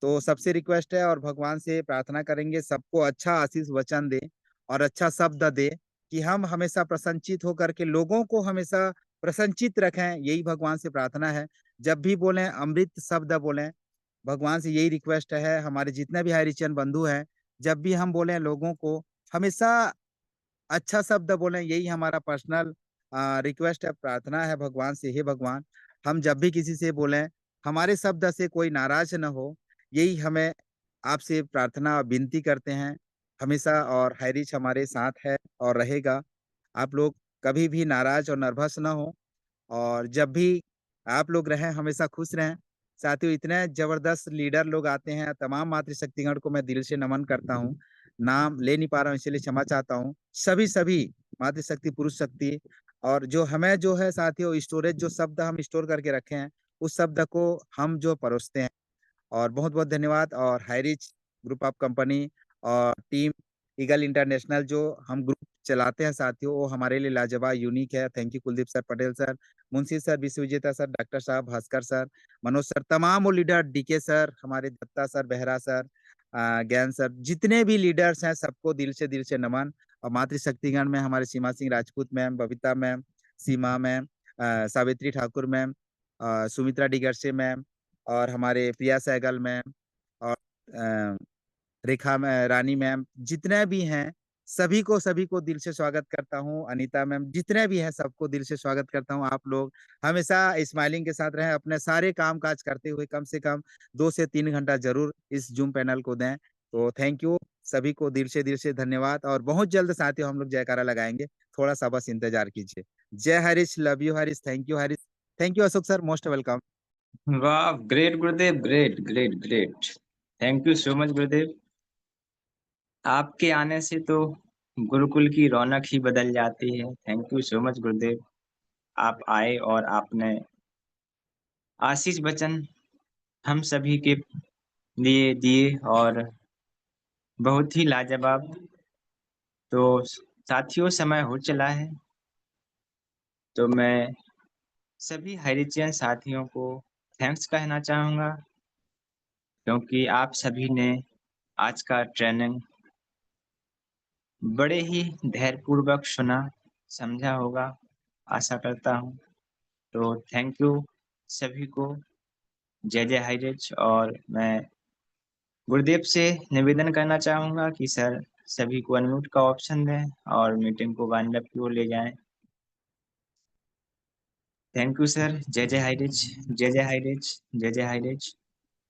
तो सबसे रिक्वेस्ट है और भगवान से प्रार्थना करेंगे सबको अच्छा आशीष वचन दे और अच्छा शब्द दे, कि हम हमेशा प्रसन्नचित होकर के लोगों को हमेशा प्रसन्नचित रखें। यही भगवान से प्रार्थना है। जब भी बोलें अमृत शब्द बोलें, भगवान से यही रिक्वेस्ट है। हमारे जितने भी हरिचंद बंधु हैं, जब भी हम बोलें लोगों को हमेशा अच्छा शब्द बोलें, यही हमारा पर्सनल रिक्वेस्ट है, प्रार्थना है भगवान से। हे भगवान, हम जब भी किसी से बोलें हमारे शब्द से कोई नाराज न हो, यही हमें आपसे प्रार्थना और विनती करते हैं हमेशा। और हैरिच हमारे साथ है और रहेगा। आप लोग कभी भी नाराज और नर्वस ना हो, और जब भी आप लोग रहें हमेशा खुश रहें। साथियों, इतने जबरदस्त लीडर लोग आते हैं, तमाम मातृशक्तिगण को मैं दिल से नमन करता हूँ। नाम ले नहीं पा रहा हूँ इसलिए क्षमा चाहता हूँ। सभी सभी मातृशक्ति, पुरुष शक्ति, और जो हमें जो है साथियों स्टोरेज, जो शब्द हम स्टोर करके रखे हैं उस शब्द को हम जो परोसते हैं। और बहुत बहुत धन्यवाद। और हाईरिच ग्रुप ऑफ कंपनी और टीम ईगल इंटरनेशनल जो हम ग्रुप चलाते हैं साथियों, वो हमारे लिए लाजवाब, यूनिक है। Thank you Kuldeep sir, Patel sir, Munshi sir, विश्व विजेता सर, डॉक्टर साहब, भास्कर सर, मनोज सर, तमाम वो लीडर, डीके सर, हमारे दत्ता सर, बेहरा सर, ज्ञान सर, जितने भी लीडर्स हैं सबको दिल से नमन। और मातृशक्तिगण में हमारे Seema Singh Rajput ma'am, Babita ma'am, Seema ma'am, Savitri Thakur ma'am, Sumitra Digarse ma'am, और हमारे प्रिया सहगल मैम, और रेखा रानी मैम, जितने भी हैं सभी को दिल से स्वागत करता हूँ। अनीता मैम, जितने भी हैं सबको दिल से स्वागत करता हूँ। आप लोग हमेशा स्माइलिंग के साथ रहें, अपने सारे काम काज करते हुए कम से कम 2 से 3 घंटा जरूर इस जूम पैनल को दें। तो थैंक यू सभी को, दिल से धन्यवाद। और बहुत जल्द साथियों हम लोग जयकारा लगाएंगे, थोड़ा सा बस इंतजार कीजिए। जय Harish, love you Harish, thank you Harish, thank you Ashok sir, most welcome. वाह, ग्रेट गुरुदेव, great great great. Thank you so much गुरुदेव। आपके आने से तो गुरुकुल की रौनक ही बदल जाती है। थैंक यू सो मच गुरुदेव। आप आए और आपने आशीष वचन हम सभी के दिए और बहुत ही लाजवाब। तो साथियों, समय हो चला है, तो मैं सभी हाइरिचियन साथियों को थैंक्स कहना चाहूँगा, क्योंकि आप सभी ने आज का ट्रेनिंग बड़े ही धैर्यपूर्वक सुना, समझा होगा, आशा करता हूँ। तो थैंक यू सभी को। जय जय हाइरिच। और मैं गुरुदेव से निवेदन करना चाहूँगा कि सर सभी को अनम्यूट का ऑप्शन दें और मीटिंग को वाइंड अप की ओर ले जाएं। Thank you sir. जय जय हाइरिच, जय जय हाइरिच, जय जय हाइरिच।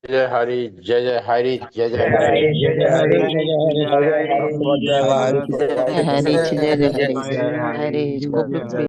जय हरि, जय जय हरि, जय जय जय हरि। हरि, जय जय हरि, जय जय हरि, जय जय हरि, बहुत बहुत जय जय हरि। भारत, जय हरीश जय जय जय हरीश हरि, हरीश को जय भी